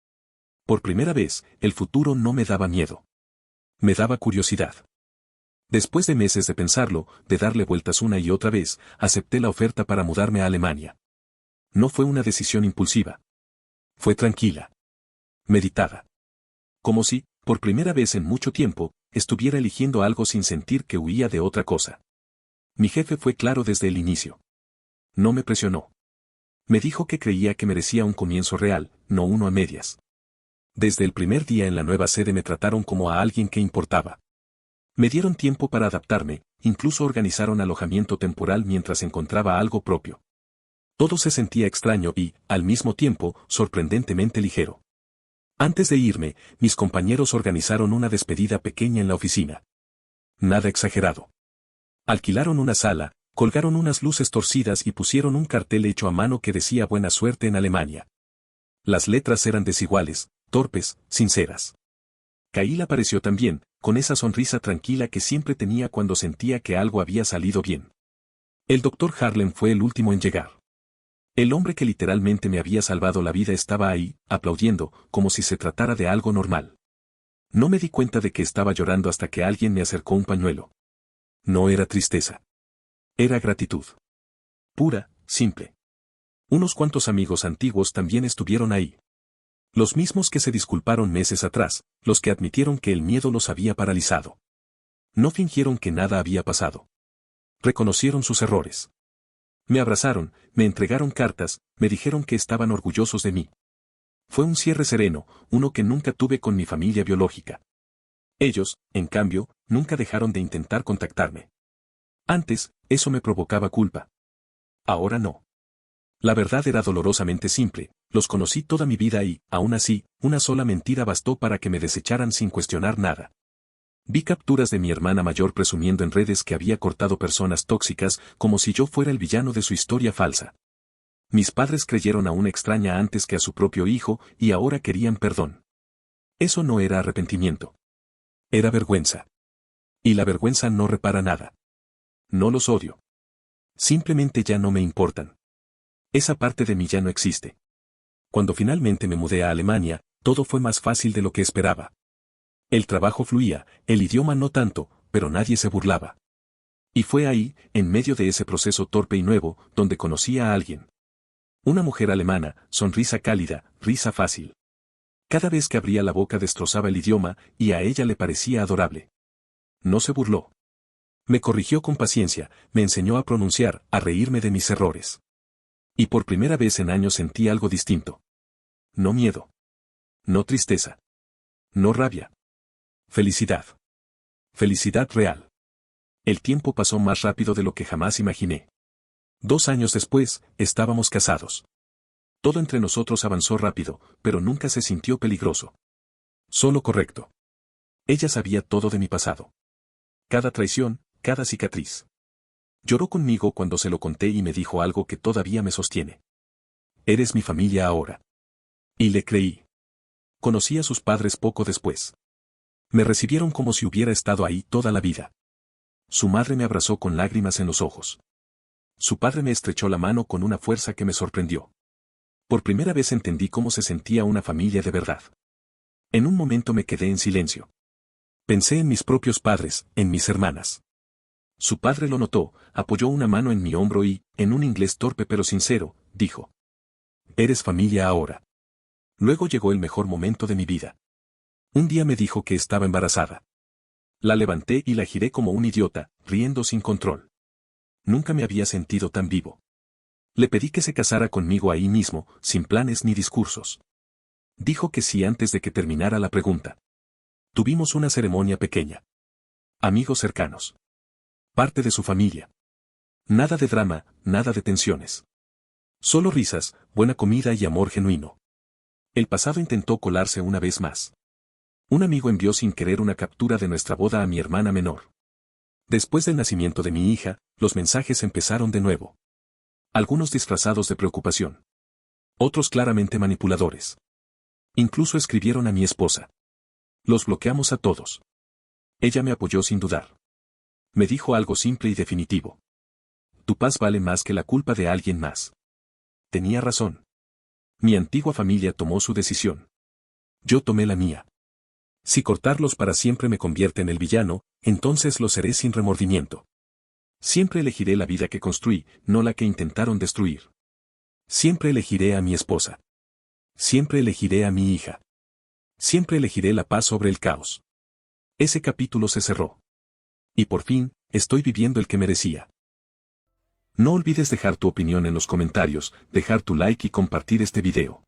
Por primera vez, el futuro no me daba miedo. Me daba curiosidad. Después de meses de pensarlo, de darle vueltas una y otra vez, acepté la oferta para mudarme a Alemania. No fue una decisión impulsiva. Fue tranquila. Meditada. Como si, por primera vez en mucho tiempo, estuviera eligiendo algo sin sentir que huía de otra cosa. Mi jefe fue claro desde el inicio. No me presionó. Me dijo que creía que merecía un comienzo real, no uno a medias. Desde el primer día en la nueva sede me trataron como a alguien que importaba. Me dieron tiempo para adaptarme, incluso organizaron alojamiento temporal mientras encontraba algo propio. Todo se sentía extraño y, al mismo tiempo, sorprendentemente ligero. Antes de irme, mis compañeros organizaron una despedida pequeña en la oficina. Nada exagerado. Alquilaron una sala, colgaron unas luces torcidas y pusieron un cartel hecho a mano que decía buena suerte en Alemania. Las letras eran desiguales, torpes, sinceras. Kyle apareció también, con esa sonrisa tranquila que siempre tenía cuando sentía que algo había salido bien. El doctor Harlan fue el último en llegar. El hombre que literalmente me había salvado la vida estaba ahí, aplaudiendo, como si se tratara de algo normal. No me di cuenta de que estaba llorando hasta que alguien me acercó un pañuelo. No era tristeza. Era gratitud. Pura, simple. Unos cuantos amigos antiguos también estuvieron ahí. Los mismos que se disculparon meses atrás, los que admitieron que el miedo los había paralizado. No fingieron que nada había pasado. Reconocieron sus errores. Me abrazaron, me entregaron cartas, me dijeron que estaban orgullosos de mí. Fue un cierre sereno, uno que nunca tuve con mi familia biológica. Ellos, en cambio, nunca dejaron de intentar contactarme. Antes, eso me provocaba culpa. Ahora no. La verdad era dolorosamente simple, los conocí toda mi vida y, aún así, una sola mentira bastó para que me desecharan sin cuestionar nada. Vi capturas de mi hermana mayor presumiendo en redes que había cortado personas tóxicas como si yo fuera el villano de su historia falsa. Mis padres creyeron a una extraña antes que a su propio hijo y ahora querían perdón. Eso no era arrepentimiento. Era vergüenza. Y la vergüenza no repara nada. No los odio. Simplemente ya no me importan. Esa parte de mí ya no existe. Cuando finalmente me mudé a Alemania, todo fue más fácil de lo que esperaba. El trabajo fluía, el idioma no tanto, pero nadie se burlaba. Y fue ahí, en medio de ese proceso torpe y nuevo, donde conocí a alguien. Una mujer alemana, sonrisa cálida, risa fácil. Cada vez que abría la boca destrozaba el idioma, y a ella le parecía adorable. No se burló. Me corrigió con paciencia, me enseñó a pronunciar, a reírme de mis errores. Y por primera vez en años sentí algo distinto. No miedo. No tristeza. No rabia. Felicidad. Felicidad real. El tiempo pasó más rápido de lo que jamás imaginé. 2 años después, estábamos casados. Todo entre nosotros avanzó rápido, pero nunca se sintió peligroso. Solo correcto. Ella sabía todo de mi pasado. Cada traición, cada cicatriz. Lloró conmigo cuando se lo conté y me dijo algo que todavía me sostiene. Eres mi familia ahora. Y le creí. Conocí a sus padres poco después. Me recibieron como si hubiera estado ahí toda la vida. Su madre me abrazó con lágrimas en los ojos. Su padre me estrechó la mano con una fuerza que me sorprendió. Por primera vez entendí cómo se sentía una familia de verdad. En un momento me quedé en silencio. Pensé en mis propios padres, en mis hermanas. Su padre lo notó, apoyó una mano en mi hombro y, en un inglés torpe pero sincero, dijo: Eres familia ahora. Luego llegó el mejor momento de mi vida. Un día me dijo que estaba embarazada. La levanté y la giré como un idiota, riendo sin control. Nunca me había sentido tan vivo. Le pedí que se casara conmigo ahí mismo, sin planes ni discursos. Dijo que sí antes de que terminara la pregunta. Tuvimos una ceremonia pequeña. Amigos cercanos. Parte de su familia. Nada de drama, nada de tensiones. Solo risas, buena comida y amor genuino. El pasado intentó colarse una vez más. Un amigo envió sin querer una captura de nuestra boda a mi hermana menor. Después del nacimiento de mi hija, los mensajes empezaron de nuevo. Algunos disfrazados de preocupación. Otros claramente manipuladores. Incluso escribieron a mi esposa. Los bloqueamos a todos. Ella me apoyó sin dudar. Me dijo algo simple y definitivo. Tu paz vale más que la culpa de alguien más. Tenía razón. Mi antigua familia tomó su decisión. Yo tomé la mía. Si cortarlos para siempre me convierte en el villano, entonces lo seré sin remordimiento. Siempre elegiré la vida que construí, no la que intentaron destruir. Siempre elegiré a mi esposa. Siempre elegiré a mi hija. Siempre elegiré la paz sobre el caos. Ese capítulo se cerró. Y por fin, estoy viviendo el que merecía. No olvides dejar tu opinión en los comentarios, dejar tu like y compartir este video.